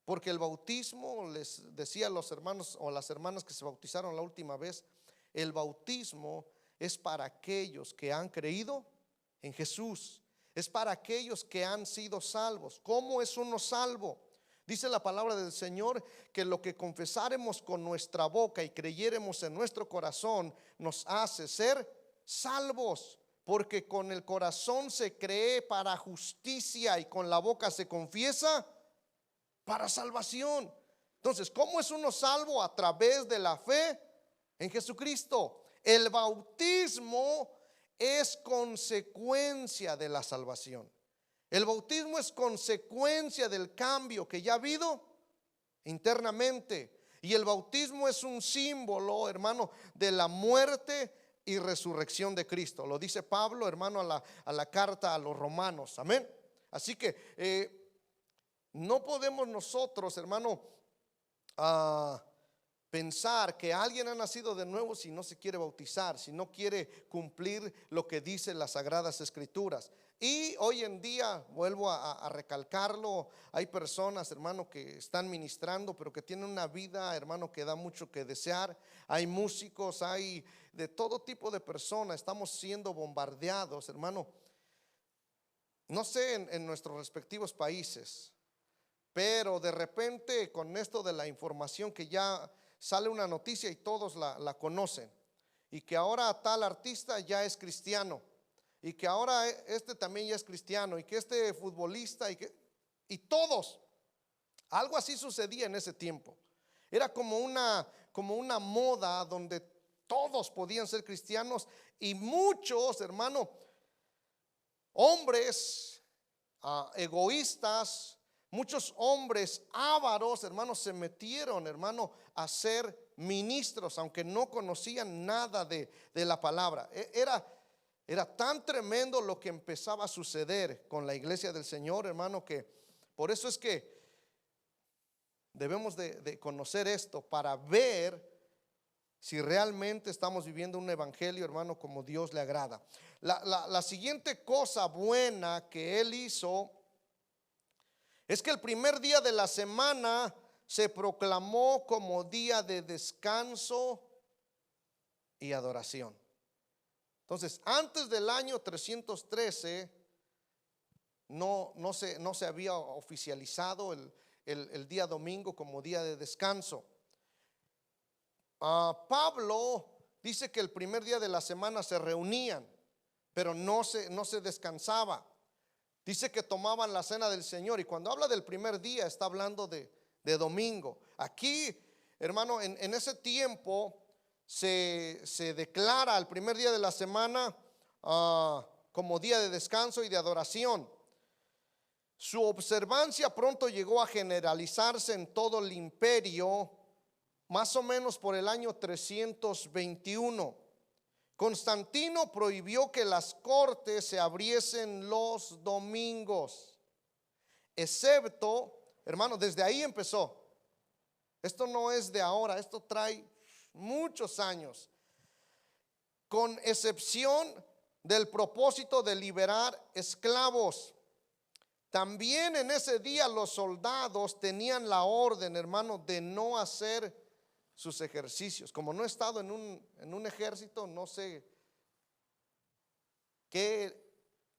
Porque el bautismo, les decía a los hermanos o las hermanas que se bautizaron la última vez, el bautismo es para aquellos que han creído en Jesús, es para aquellos que han sido salvos. ¿Cómo es uno salvo? Dice la palabra del Señor que lo que confesaremos con nuestra boca y creyéremos en nuestro corazón nos hace ser salvos. Porque con el corazón se cree para justicia y con la boca se confiesa para salvación. Entonces, ¿cómo es uno salvo? A través de la fe en Jesucristo. El bautismo es consecuencia de la salvación. El bautismo es consecuencia del cambio que ya ha habido internamente. Y el bautismo es un símbolo, hermano, de la muerte y resurrección de Cristo. Lo dice Pablo, hermano, a la carta a los romanos. Amén. Así que no podemos nosotros, hermano, pensar que alguien ha nacido de nuevo si no se quiere bautizar, si no quiere cumplir lo que dicen las Sagradas Escrituras. Y hoy en día, vuelvo a recalcarlo, hay personas, hermano, que están ministrando, pero que tienen una vida, hermano, que da mucho que desear. Hay músicos, hay de todo tipo de personas, estamos siendo bombardeados, hermano. No sé en nuestros respectivos países, pero de repente con esto de la información que ya sale una noticia y todos la conocen, y que ahora tal artista ya es cristiano, y que ahora este también ya es cristiano, y que este futbolista y todos, algo así sucedía en ese tiempo. Era como una moda donde todos podían ser cristianos, y muchos, hermano, hombres egoístas, muchos hombres ávaros, hermanos, se metieron, hermano, a ser ministros, aunque no conocían nada de la palabra. Era tan tremendo lo que empezaba a suceder con la iglesia del Señor, hermano, que por eso es que debemos de conocer esto para ver si realmente estamos viviendo un evangelio, hermano, como Dios le agrada. La siguiente cosa buena que él hizo es que el primer día de la semana se proclamó como día de descanso y adoración. Entonces, antes del año 313 no se había oficializado el día domingo como día de descanso. Pablo dice que el primer día de la semana se reunían, pero no se descansaba. Dice que tomaban la cena del Señor, y cuando habla del primer día está hablando de domingo. Aquí, hermano, en ese tiempo se declara el primer día de la semana como día de descanso y de adoración. Su observancia pronto llegó a generalizarse en todo el imperio, más o menos por el año 321. Constantino prohibió que las cortes se abriesen los domingos, excepto, hermano, desde ahí empezó. Esto no es de ahora, esto trae muchos años, con excepción del propósito de liberar esclavos. También en ese día los soldados tenían la orden, hermano, de no hacer sus ejercicios. Como no he estado en un ejército, no sé qué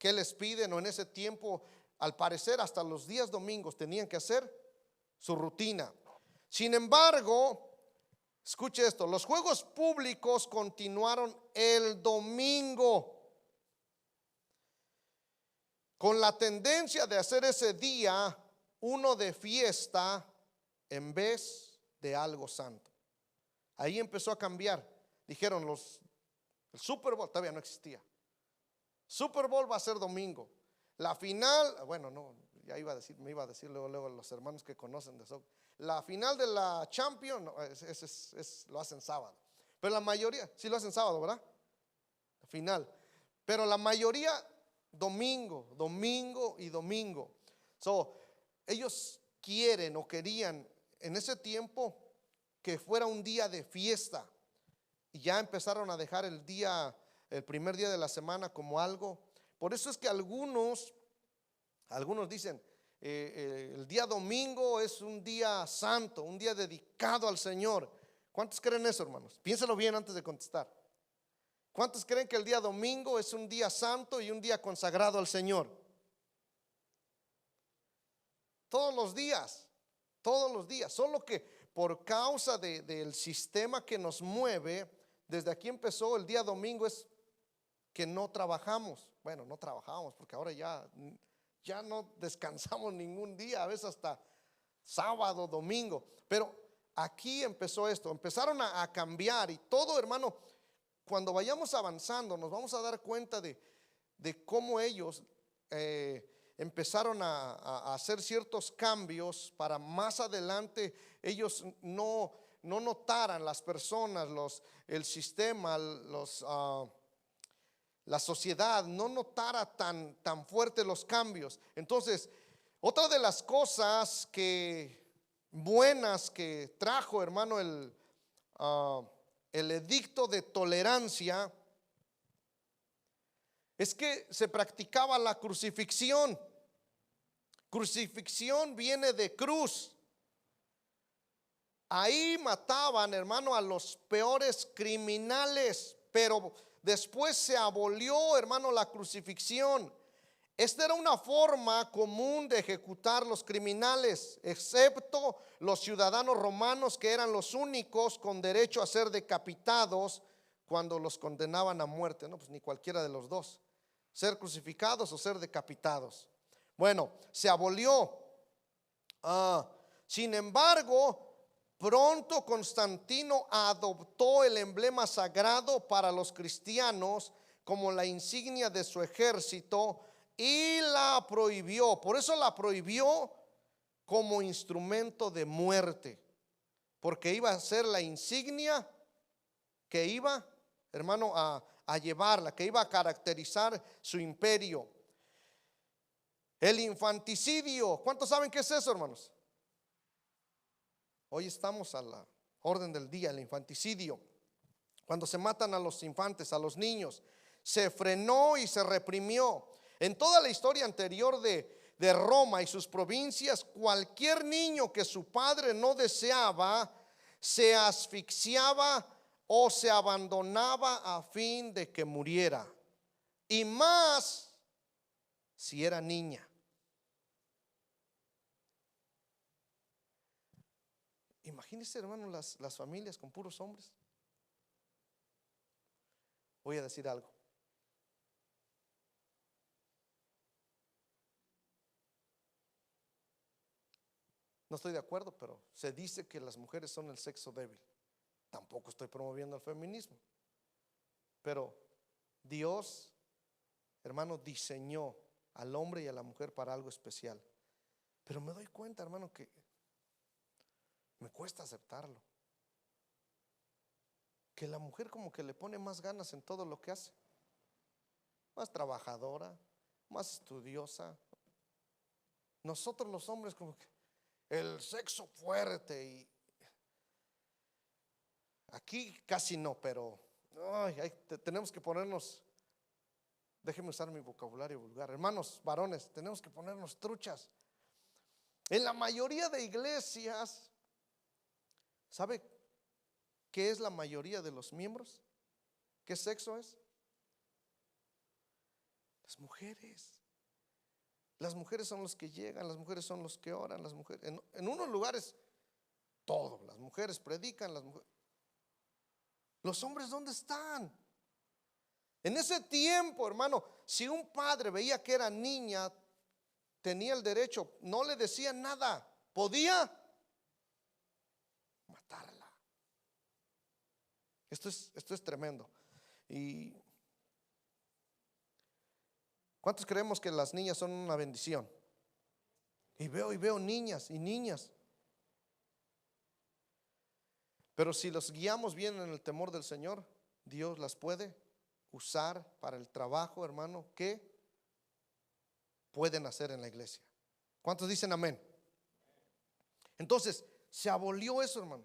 les piden, o en ese tiempo, al parecer hasta los días domingos tenían que hacer su rutina. Sin embargo, escuche esto, los juegos públicos continuaron el domingo, con la tendencia de hacer ese día uno de fiesta en vez de algo santo. Ahí empezó a cambiar. Dijeron el Super Bowl todavía no existía. Super Bowl va a ser domingo. La final, bueno, no, me iba a decir luego los hermanos que conocen de eso. La final de la Champions, no, lo hacen sábado. Pero la mayoría, sí lo hacen sábado, ¿verdad? La final. Pero la mayoría domingo y domingo. Ellos quieren o querían en ese tiempo que fuera un día de fiesta, y ya empezaron a dejar el primer día de la semana como algo. Por eso es que algunos dicen el día domingo es un día santo, un día dedicado al Señor. ¿Cuántos creen eso, hermanos? Piénsalo bien antes de contestar. ¿Cuántos creen que el día domingo es un día santo y un día consagrado al Señor? Todos los días, solo que por causa del sistema que nos mueve, desde aquí empezó el día domingo, es que no trabajamos. Bueno, no trabajamos porque ahora ya no descansamos ningún día, a veces hasta sábado, domingo. Pero aquí empezó esto, empezaron a cambiar, y todo, hermano, cuando vayamos avanzando nos vamos a dar cuenta de cómo ellos empezaron a hacer ciertos cambios para más adelante ellos no notaran, las personas, el sistema, la sociedad no notara tan fuerte los cambios. Entonces, otra de las cosas buenas que trajo, hermano, el edicto de tolerancia, es que se practicaba la crucifixión. Crucifixión viene de cruz. Ahí mataban, hermano, a los peores criminales, pero después se abolió, hermano, la crucifixión. Esta era una forma común de ejecutar los criminales, excepto los ciudadanos romanos, que eran los únicos con derecho a ser decapitados cuando los condenaban a muerte. No, pues ni cualquiera de los dos, ser crucificados o ser decapitados. Bueno, se abolió. Sin embargo, pronto Constantino adoptó el emblema sagrado para los cristianos como la insignia de su ejército y la prohibió. Por eso la prohibió como instrumento de muerte, porque iba a ser la insignia que iba, hermano, a llevarla, que iba a caracterizar su imperio. El infanticidio, ¿cuántos saben qué es eso, hermanos? Hoy estamos a la orden del día, el infanticidio. cuando se matan a los infantes, a los niños, se frenó y se reprimió. En toda la historia anterior de Roma y sus provincias, cualquier niño que su padre no deseaba se asfixiaba o se abandonaba a fin de que muriera, y más si era niña. Imagínense, hermano, las familias con puros hombres. Voy a decir algo. No estoy de acuerdo, pero se dice que las mujeres son el sexo débil. Tampoco estoy promoviendo el feminismo, pero Dios, hermano, diseñó al hombre y a la mujer para algo especial. Pero me doy cuenta, hermano, que me cuesta aceptarlo. Que la mujer como que le pone más ganas en todo lo que hace. Más trabajadora, más estudiosa. Nosotros los hombres como que el sexo fuerte, y aquí casi no, pero tenemos que ponernos, déjenme usar mi vocabulario vulgar, hermanos varones, tenemos que ponernos truchas. En la mayoría de iglesias, ¿sabe qué es la mayoría de los miembros? ¿Qué sexo es? Las mujeres. Las mujeres son los que llegan, las mujeres son los que oran, las mujeres, en unos lugares todo, las mujeres predican, las mujeres. Los hombres, ¿dónde están? En ese tiempo, hermano, si un padre veía que era niña, tenía el derecho, no le decían nada, podía matarla. Esto es tremendo. Y ¿cuántos creemos que las niñas son una bendición? Y veo niñas y niñas. Pero si los guiamos bien en el temor del Señor, Dios las puede usar para el trabajo, hermano, que pueden hacer en la iglesia. ¿Cuántos dicen amén? Entonces, se abolió eso, hermano.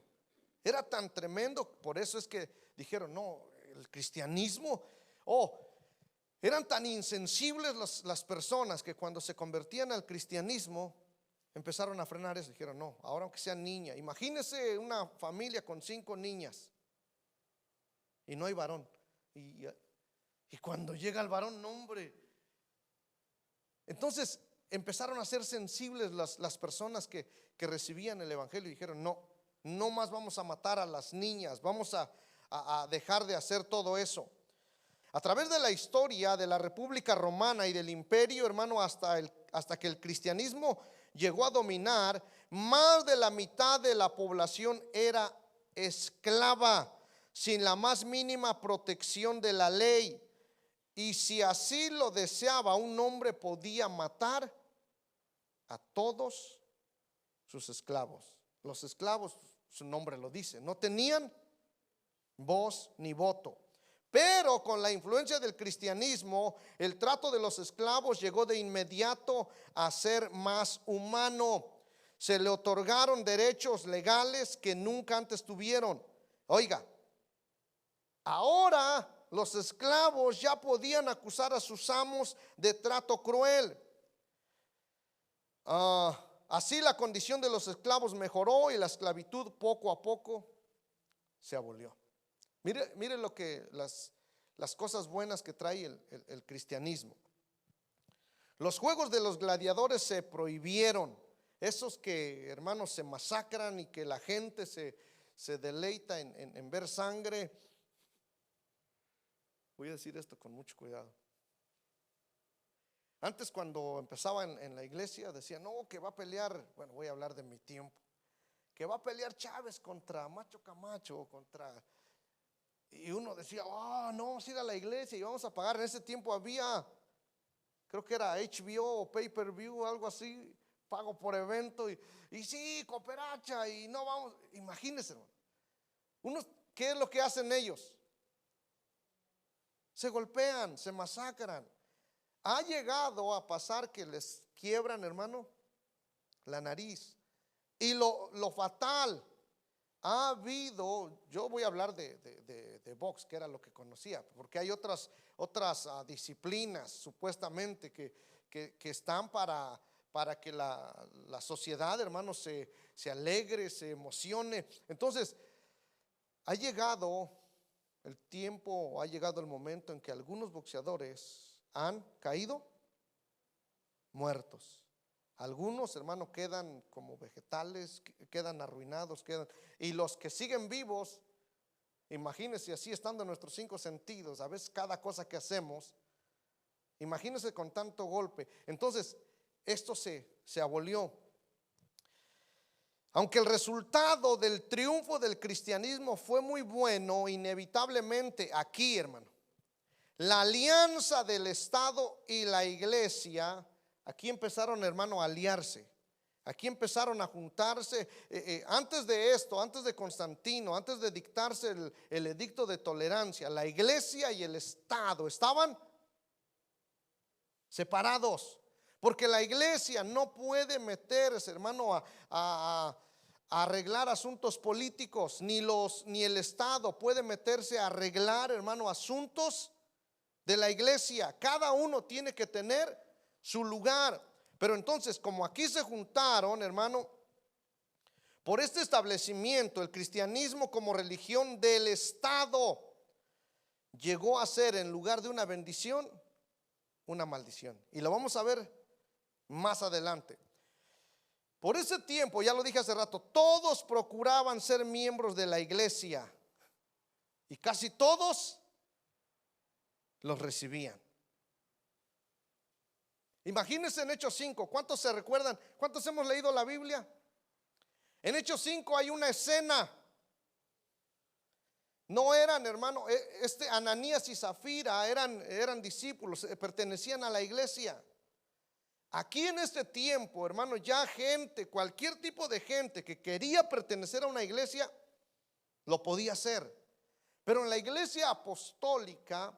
Era tan tremendo, por eso es que dijeron, no, el cristianismo, eran tan insensibles las personas que cuando se convertían al cristianismo empezaron a frenar eso. Dijeron, no, ahora aunque sea niña. Imagínese una familia con 5 niñas y no hay varón. Y cuando llega el varón, no, hombre. Entonces empezaron a ser sensibles las personas que recibían el evangelio y dijeron, no más vamos a matar a las niñas, vamos a dejar de hacer todo eso. A través de la historia de la República Romana y del imperio, hermano, hasta que el cristianismo llegó a dominar, más de la mitad de la población era esclava, sin la más mínima protección de la ley. Y si así lo deseaba, un hombre podía matar a todos sus esclavos. Los esclavos, su nombre lo dice, no tenían voz ni voto. Pero con la influencia del cristianismo, el trato de los esclavos llegó de inmediato a ser más humano. Se le otorgaron derechos legales que nunca antes tuvieron. Oiga, ahora los esclavos ya podían acusar a sus amos de trato cruel. Así la condición de los esclavos mejoró y la esclavitud poco a poco se abolió. Mire lo que las cosas buenas que trae el cristianismo. Los juegos de los gladiadores se prohibieron. Esos que, hermanos, se masacran y que la gente se deleita en ver sangre. Voy a decir esto con mucho cuidado. Antes, cuando empezaba en la iglesia, decían, no, que va a pelear, bueno, voy a hablar de mi tiempo, que va a pelear Chávez contra Macho Camacho, y uno decía, no, vamos a ir a la iglesia y vamos a pagar. En ese tiempo había, creo que era HBO o Pay Per View, algo así, pago por evento, y sí, cooperacha, y no vamos. Imagínense, hermano. ¿Qué es lo que hacen ellos? Se golpean, se masacran. Ha llegado a pasar que les quiebran, hermano, la nariz. Y lo fatal, ha habido, yo voy a hablar de box, que era lo que conocía, porque hay otras disciplinas supuestamente que están para que la sociedad, hermanos, se alegre, se emocione. Entonces, ha llegado el tiempo, ha llegado el momento en que algunos boxeadores han caído muertos. Algunos, hermanos, quedan como vegetales, quedan arruinados, y los que siguen vivos, imagínense así estando en nuestros 5 sentidos, a veces cada cosa que hacemos, imagínense con tanto golpe. Entonces, esto se abolió. Aunque el resultado del triunfo del cristianismo fue muy bueno, inevitablemente aquí, hermano, la alianza del Estado y la iglesia, aquí empezaron, hermano, a aliarse. Aquí empezaron a juntarse. Antes de esto, antes de Constantino, antes de dictarse el edicto de tolerancia, la iglesia y el Estado estaban separados. Porque la iglesia no puede meterse, hermano, a arreglar asuntos políticos, ni el Estado puede meterse a arreglar, hermano, asuntos de la iglesia. Cada uno tiene que tener su lugar. Pero entonces, como aquí se juntaron, hermano, por este establecimiento, el cristianismo como religión del Estado llegó a ser, en lugar de una bendición, una maldición. Y lo vamos a ver más adelante. Por ese tiempo, ya lo dije hace rato, todos procuraban ser miembros de la iglesia y casi todos los recibían. Imagínense en Hechos 5, ¿cuántos se recuerdan? ¿Cuántos hemos leído la Biblia? En Hechos 5 hay una escena. No eran, hermano, Ananías y Zafira eran discípulos, pertenecían a la iglesia. Aquí en este tiempo, hermano, ya gente, cualquier tipo de gente que quería pertenecer a una iglesia, lo podía hacer. Pero en la iglesia apostólica,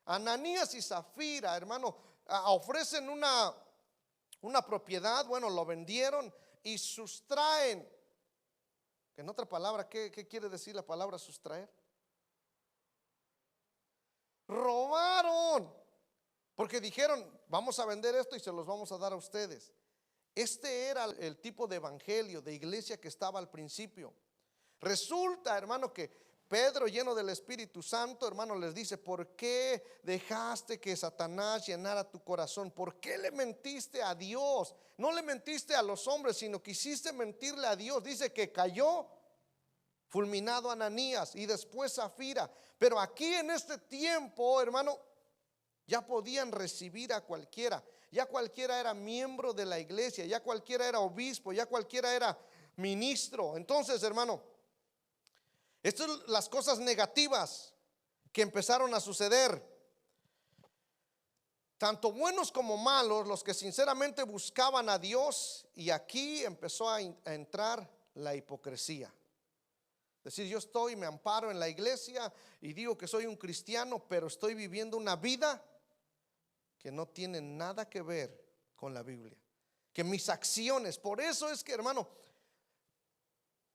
Ananías y Zafira, hermano, ofrecen una propiedad. Bueno, lo vendieron y sustraen. En otra palabra, ¿qué quiere decir la palabra sustraer? Robaron. Porque dijeron, vamos a vender esto y se los vamos a dar a ustedes. Este era el tipo de evangelio, de iglesia que estaba al principio. Resulta, hermano, que Pedro, lleno del Espíritu Santo, hermano, les dice: ¿por qué dejaste que Satanás llenara tu corazón? ¿Por qué le mentiste a Dios? No le mentiste a los hombres, sino quisiste mentirle a Dios. Dice que cayó fulminado Ananías y después Zafira. Pero aquí en este tiempo, hermano, ya podían recibir a cualquiera. Ya cualquiera era miembro de la iglesia, ya cualquiera era obispo, ya cualquiera era ministro. Entonces, hermano, estas son las cosas negativas que empezaron a suceder. Tanto buenos como malos, los que sinceramente buscaban a Dios. Y aquí empezó a entrar la hipocresía. Es decir, yo me amparo en la iglesia y digo que soy un cristiano, pero estoy viviendo una vida que no tiene nada que ver con la Biblia, que mis acciones. Por eso es que, hermano,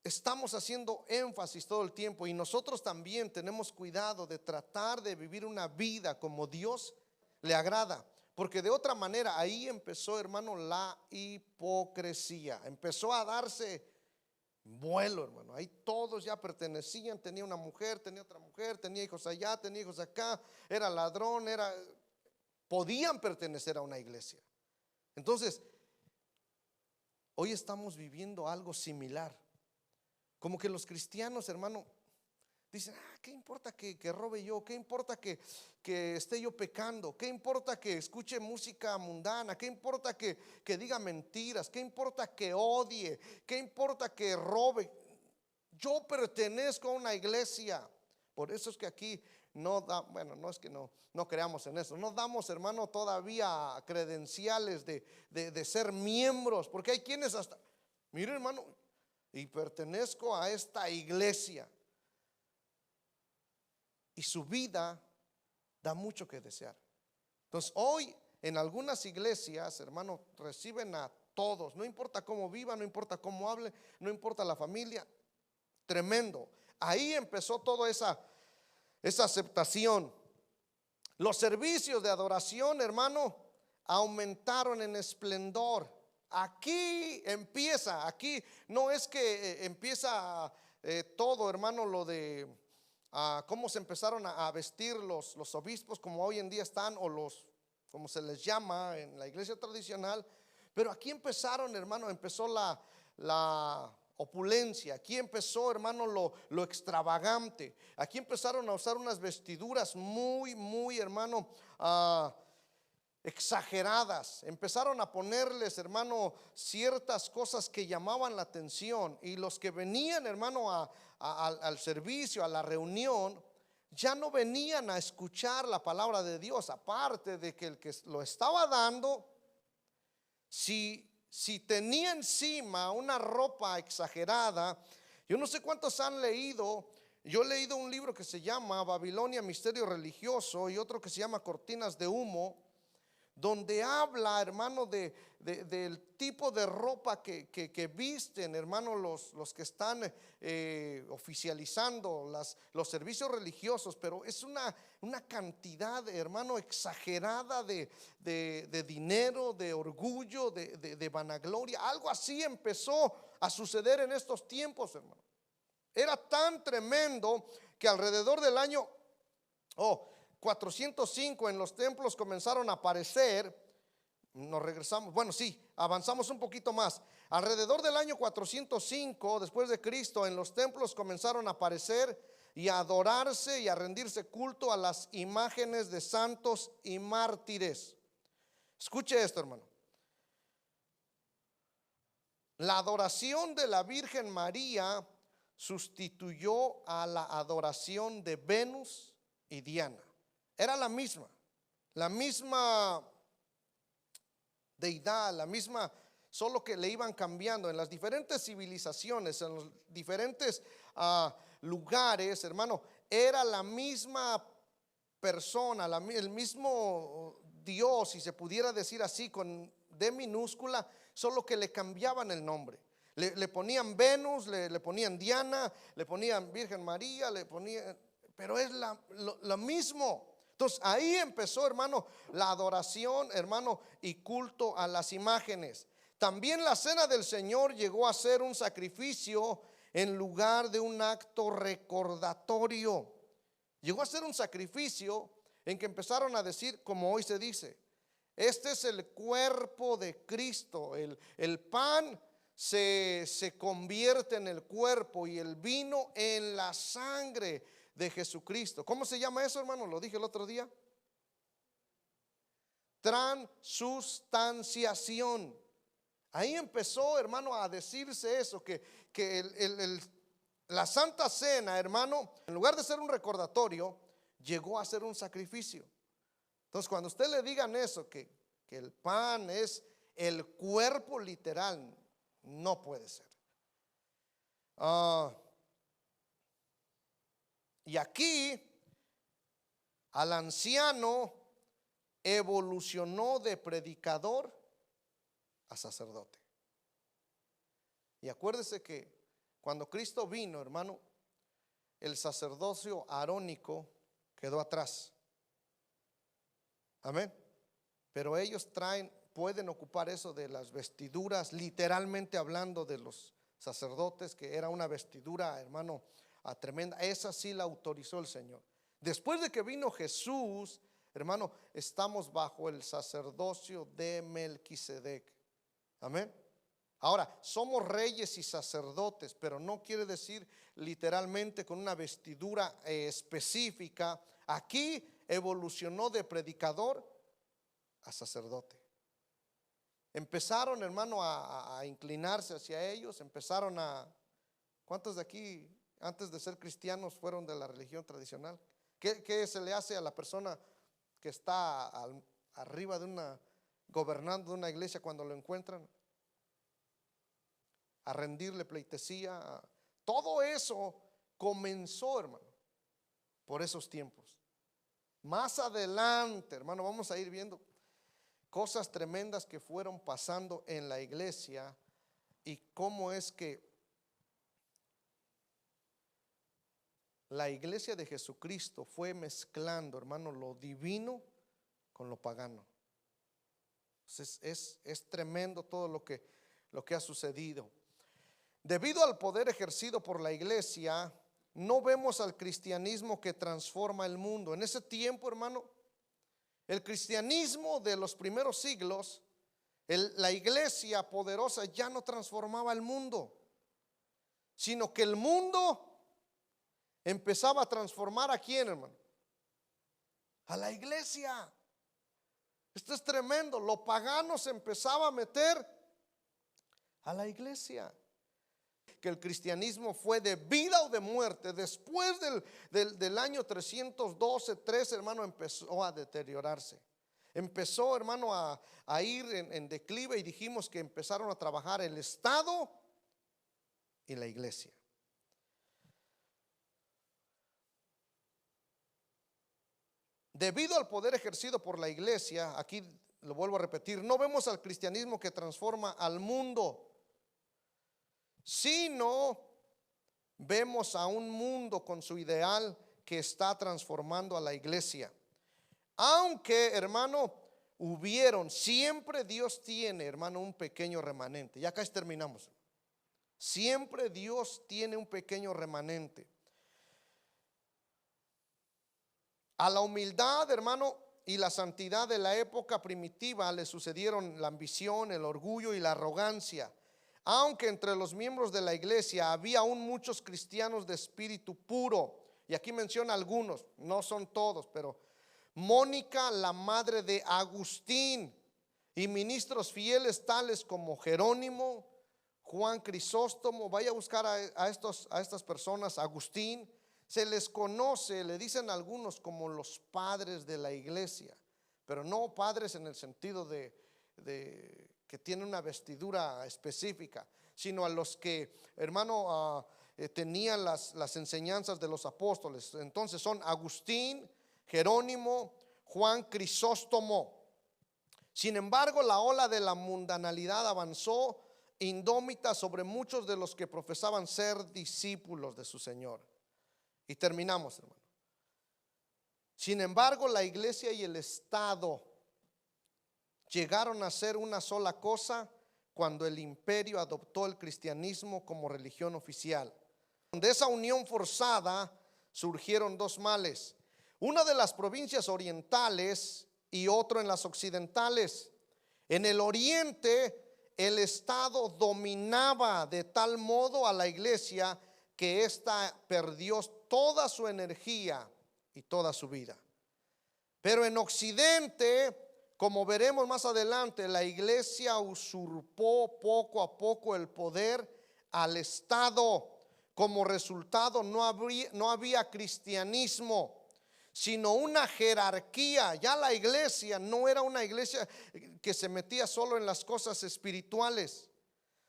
estamos haciendo énfasis todo el tiempo, y nosotros también tenemos cuidado de tratar de vivir una vida como Dios le agrada, porque de otra manera ahí empezó, hermano, la hipocresía. Empezó a darse vuelo, hermano. Ahí todos ya pertenecían. Tenía una mujer, tenía otra mujer, tenía hijos allá, tenía hijos acá, era ladrón, podían pertenecer a una iglesia. Entonces, hoy estamos viviendo algo similar. Como que los cristianos, hermano, dicen: ¿qué importa que robe yo? ¿Qué importa que esté yo pecando? ¿Qué importa que escuche música mundana? ¿Qué importa que diga mentiras? ¿Qué importa que odie? ¿Qué importa que robe? Yo pertenezco a una iglesia. Por eso es que aquí no es que no creamos en eso. No damos, hermano, todavía credenciales de ser miembros, porque hay quienes hasta, mire, hermano, y pertenezco a esta iglesia, y su vida da mucho que desear. Entonces hoy en algunas iglesias, hermano, reciben a todos, no importa cómo viva, no importa cómo hable, no importa la familia, tremendo. Ahí empezó toda esa aceptación. Los servicios de adoración, hermano, aumentaron en esplendor. Aquí empieza, aquí no es que empieza todo, hermano, lo de cómo se empezaron a vestir los obispos como hoy en día están, o los, como se les llama en la iglesia tradicional. Pero aquí empezaron, hermano, empezó la opulencia. Aquí empezó, hermano, lo extravagante. Aquí empezaron a usar unas vestiduras muy, hermano, exageradas. Empezaron a ponerles, hermano, ciertas cosas que llamaban la atención. Y los que venían, hermano, al servicio, a la reunión, ya no venían a escuchar la palabra de Dios. Aparte de que el que lo estaba dando, si tenía encima una ropa exagerada. Yo no sé cuántos han leído. Yo he leído un libro que se llama Babilonia, Misterio Religioso, y otro que se llama Cortinas de Humo, donde habla, hermano, del tipo de ropa que visten, hermano, los que están oficializando los servicios religiosos. Pero es una cantidad, hermano, exagerada de dinero, de orgullo, de vanagloria. Algo así empezó a suceder en estos tiempos, hermano. Era tan tremendo que alrededor del año 405 en los templos comenzaron a aparecer. Nos regresamos, bueno, sí, avanzamos un poquito más. Alrededor del año 405 después de Cristo, en los templos comenzaron a aparecer y a adorarse y a rendirse culto a las imágenes de santos y mártires. Escuche esto, hermano. La adoración de la Virgen María sustituyó a la adoración de Venus y Diana. Era la misma deidad, la misma, solo que le iban cambiando en las diferentes civilizaciones, en los diferentes lugares, hermano. Era la misma persona, el mismo Dios, si se pudiera decir así, con D minúscula, solo que le cambiaban el nombre. Le ponían Venus, le ponían Diana, le ponían Virgen María, pero es lo mismo. Entonces ahí empezó, hermano, la adoración, hermano, y culto a las imágenes. También la cena del Señor llegó a ser un sacrificio en lugar de un acto recordatorio. Llegó a ser un sacrificio en que empezaron a decir, como hoy se dice, este es el cuerpo de Cristo. El pan se convierte en el cuerpo y el vino en la sangre de Jesucristo. ¿Cómo se llama eso, hermano? Lo dije el otro día. Transustanciación. Ahí empezó, hermano, a decirse eso, que la Santa Cena, hermano, en lugar de ser un recordatorio, llegó a ser un sacrificio. Entonces, cuando usted le digan eso, que el pan es el cuerpo literal, no puede ser. Y aquí al anciano evolucionó de predicador a sacerdote. Y acuérdese que cuando Cristo vino, hermano, el sacerdocio arónico quedó atrás. Amén. Pero ellos pueden ocupar eso de las vestiduras, literalmente hablando de los sacerdotes, que era una vestidura, hermano, tremenda. Esa sí la autorizó el Señor. Después de que vino Jesús, hermano, estamos bajo el sacerdocio de Melquisedec. Amén. Ahora, somos reyes y sacerdotes, pero no quiere decir literalmente con una vestidura específica. Aquí evolucionó de predicador a sacerdote. Empezaron, hermano, a inclinarse hacia ellos. Empezaron ¿cuántos de aquí antes de ser cristianos fueron de la religión tradicional? ¿Qué se le hace a la persona que está arriba gobernando de una iglesia cuando lo encuentran? A rendirle pleitesía. Todo eso comenzó, hermano, por esos tiempos. Más adelante, hermano, vamos a ir viendo cosas tremendas que fueron pasando en la iglesia y cómo es que la iglesia de Jesucristo fue mezclando, hermano, lo divino con lo pagano. Es tremendo todo lo que ha sucedido. Debido al poder ejercido por la iglesia, no vemos al cristianismo que transforma el mundo. En ese tiempo, hermano, el cristianismo de los primeros siglos, la iglesia poderosa ya no transformaba el mundo, sino que el mundo empezaba a transformar ¿a quién, hermano? A la iglesia. Esto es tremendo. Lo pagano se empezaba a meter a la iglesia. Que el cristianismo fue de vida o de muerte. Después del año 312, 13, hermano, empezó a deteriorarse. Empezó, hermano, a ir en declive, y dijimos que empezaron a trabajar el Estado y la iglesia. Debido al poder ejercido por la iglesia, aquí lo vuelvo a repetir, no vemos al cristianismo que transforma al mundo, sino vemos a un mundo con su ideal que está transformando a la iglesia. Aunque, hermano, siempre Dios tiene, hermano, un pequeño remanente. Ya casi terminamos. Siempre Dios tiene un pequeño remanente. A la humildad, hermano, y la santidad de la época primitiva le sucedieron la ambición, el orgullo y la arrogancia. Aunque entre los miembros de la iglesia había aún muchos cristianos de espíritu puro, y aquí menciona algunos, no son todos, pero Mónica, la madre de Agustín, y ministros fieles tales como Jerónimo, Juan Crisóstomo. Vaya a buscar a estas personas. Agustín, se les conoce, le dicen algunos, como los padres de la iglesia, pero no padres en el sentido de que tienen una vestidura específica, sino a los que, hermano, tenían las enseñanzas de los apóstoles. Entonces son Agustín, Jerónimo, Juan Crisóstomo. Sin embargo, la ola de la mundanalidad avanzó indómita sobre muchos de los que profesaban ser discípulos de su Señor. Y terminamos, hermano. Sin embargo, la iglesia y el Estado llegaron a ser una sola cosa cuando el imperio adoptó el cristianismo como religión oficial. De esa unión forzada surgieron dos males: una de las provincias orientales y otro en las occidentales. En el oriente, el Estado dominaba de tal modo a la iglesia que ésta perdió toda su energía y toda su vida. Pero en occidente, como veremos más adelante, la iglesia usurpó poco a poco el poder al Estado. Como resultado, no había cristianismo, sino una jerarquía. Ya la iglesia no era una iglesia que se metía solo en las cosas espirituales,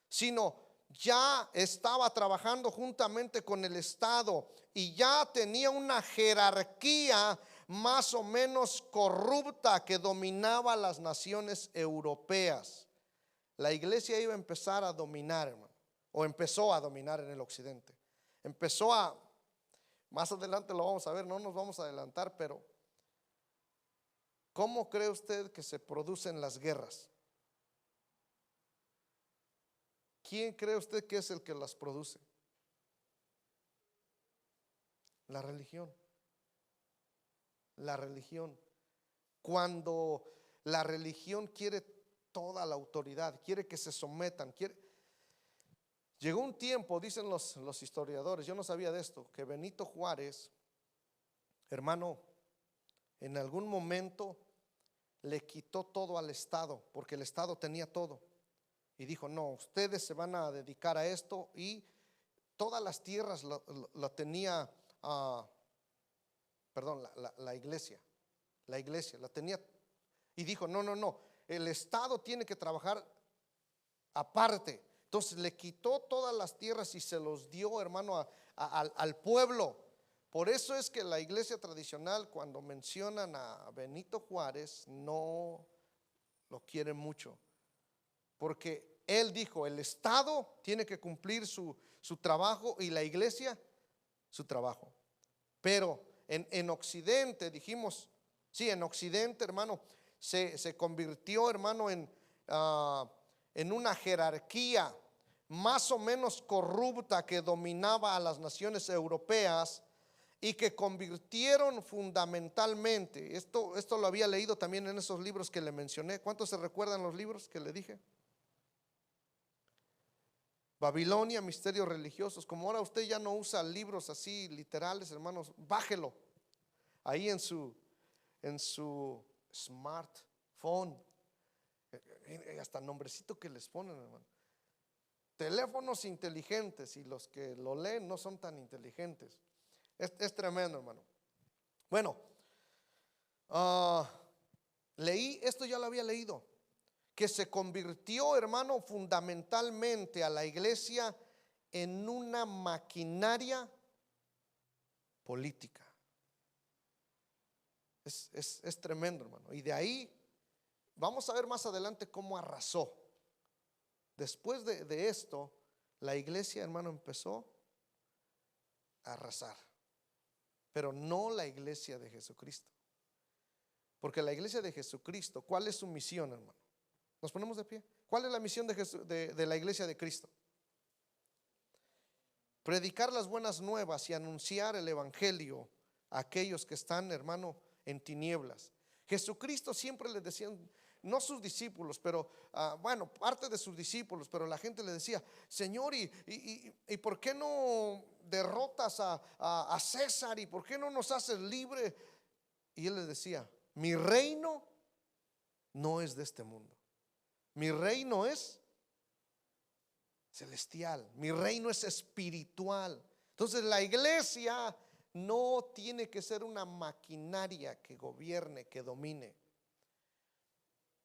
sino ya estaba trabajando juntamente con el Estado, y ya tenía una jerarquía más o menos corrupta que dominaba las naciones europeas. La iglesia iba a empezar a dominar, hermano, o empezó a dominar en el occidente. Más adelante lo vamos a ver, no nos vamos a adelantar, pero ¿cómo cree usted que se producen las guerras? ¿Quién cree usted que es el que las produce? La religión. La religión. Cuando la religión quiere toda la autoridad, quiere que se sometan, llegó un tiempo, dicen los historiadores, yo no sabía de esto, que Benito Juárez, hermano, en algún momento le quitó todo al Estado, porque el Estado tenía todo. Y dijo: no, ustedes se van a dedicar a esto. Y todas las tierras la tenía, la iglesia. La iglesia la tenía. Y dijo: no, el Estado tiene que trabajar aparte. Entonces le quitó todas las tierras y se los dio, hermano, al pueblo. Por eso es que la iglesia tradicional, cuando mencionan a Benito Juárez, no lo quieren mucho, porque él dijo: el Estado tiene que cumplir su trabajo, y la iglesia su trabajo. Pero en Occidente, dijimos, sí, en Occidente, hermano, se convirtió, hermano, en una jerarquía más o menos corrupta que dominaba a las naciones europeas y que convirtieron fundamentalmente, esto lo había leído también en esos libros que le mencioné. ¿Cuántos se recuerdan los libros que le dije? Babilonia, misterios religiosos. Como ahora usted ya no usa libros así literales, hermanos, bájelo ahí en su smartphone. Hasta nombrecito que les ponen, hermano. Teléfonos inteligentes, y los que lo leen no son tan inteligentes. Es tremendo, hermano. Bueno, leí, esto ya lo había leído, que se convirtió, hermano, fundamentalmente a la iglesia en una maquinaria política. Es tremendo, hermano. Y de ahí vamos a ver más adelante cómo arrasó. Después de esto, la iglesia, hermano, empezó a arrasar, pero no la iglesia de Jesucristo. Porque la iglesia de Jesucristo, ¿cuál es su misión, hermano? Nos ponemos de pie. ¿Cuál es la misión de la iglesia de Cristo? Predicar las buenas nuevas y anunciar el evangelio a aquellos que están, hermano, en tinieblas. Jesucristo siempre les decía, no sus discípulos, pero bueno, parte de sus discípulos, pero la gente le decía: Señor, ¿y por qué no derrotas a César? ¿Y por qué no nos haces libre? Y él les decía: mi reino no es de este mundo, mi reino es celestial, mi reino es espiritual. Entonces la iglesia no tiene que ser una maquinaria que gobierne, que domine.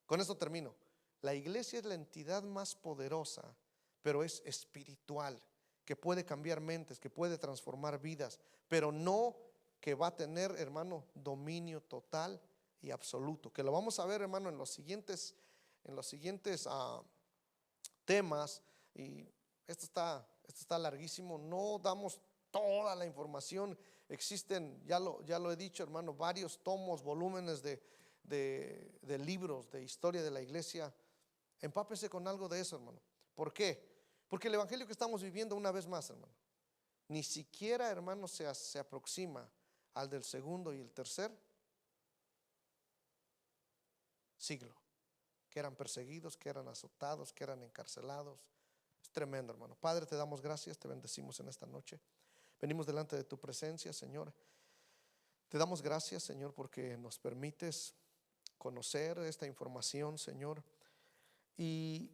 Con esto termino. La iglesia es la entidad más poderosa, pero es espiritual, que puede cambiar mentes, que puede transformar vidas, pero no que va a tener, hermano, dominio total y absoluto. Que lo vamos a ver, hermano, en los siguientes temas. Y esto está larguísimo. No damos toda la información. Existen, ya lo he dicho, hermano, varios tomos, volúmenes de libros de historia de la iglesia. Empápese con algo de eso, hermano. ¿Por qué? Porque el evangelio que estamos viviendo, una vez más, hermano, ni siquiera, hermano, se aproxima al del segundo y el tercer siglo, que eran perseguidos, que eran azotados, que eran encarcelados. Es tremendo, hermano. Padre, te damos gracias, te bendecimos en esta noche. Venimos delante de tu presencia, Señor. Te damos gracias, Señor, porque nos permites conocer esta información, Señor. Y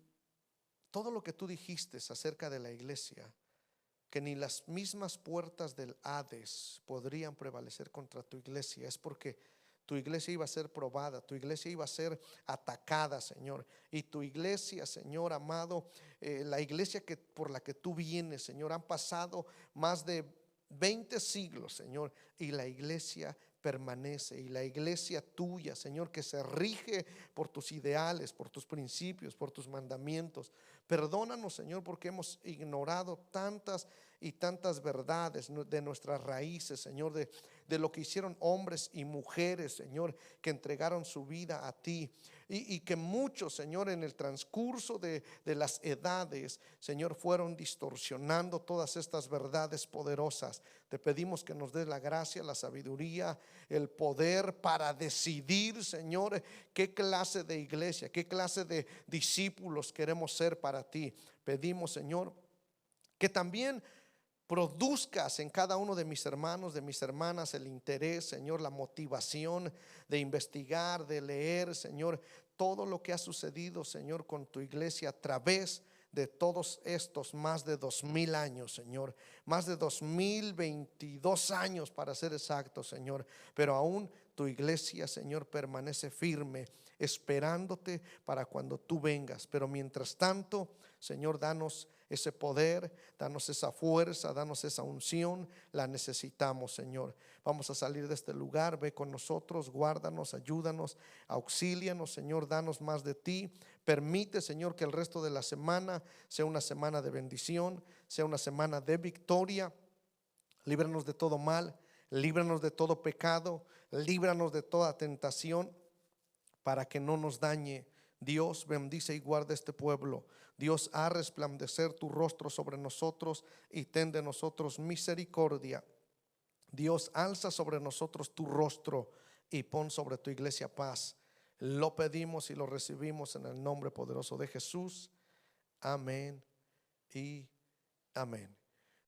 todo lo que tú dijiste acerca de la iglesia, que ni las mismas puertas del Hades podrían prevalecer contra tu iglesia, es porque tu iglesia iba a ser probada, tu iglesia iba a ser atacada, Señor. Y tu iglesia, Señor amado, la iglesia por la que tú vienes, Señor, han pasado más de 20 siglos, Señor, y la iglesia permanece. Y la iglesia tuya, Señor, que se rige por tus ideales, por tus principios, por tus mandamientos. Perdónanos, Señor, porque hemos ignorado tantas y tantas verdades de nuestras raíces, Señor, de lo que hicieron hombres y mujeres, Señor, que entregaron su vida a ti. Y que muchos, Señor, en el transcurso de las edades, Señor, fueron distorsionando todas estas verdades poderosas. Te pedimos que nos des la gracia, la sabiduría, el poder para decidir, Señor, qué clase de iglesia, qué clase de discípulos queremos ser para ti. Pedimos, Señor, que también produzcas en cada uno de mis hermanos, de mis hermanas, el interés, Señor, la motivación de investigar, de leer, Señor, todo lo que ha sucedido, Señor, con tu iglesia a través de todos estos más de 2000 años, Señor, más de 2022 años para ser exacto, Señor. Pero aún tu iglesia, Señor, permanece firme, esperándote para cuando tú vengas. Pero mientras tanto, Señor, danos ese poder, danos esa fuerza, danos esa unción. La necesitamos, Señor. Vamos a salir de este lugar. Ve con nosotros, guárdanos, ayúdanos, auxílianos, Señor. Danos más de ti. Permite, Señor, que el resto de la semana sea una semana de bendición, sea una semana de victoria. Líbranos de todo mal. líbranos de todo pecado, líbranos de toda tentación, para que no nos dañe. Dios, bendice y guarda este pueblo. Dios, haz resplandecer tu rostro sobre nosotros y ten de nosotros misericordia. Dios, alza sobre nosotros tu rostro y pon sobre tu iglesia paz. Lo pedimos y lo recibimos en el nombre poderoso de Jesús. Amén y amén.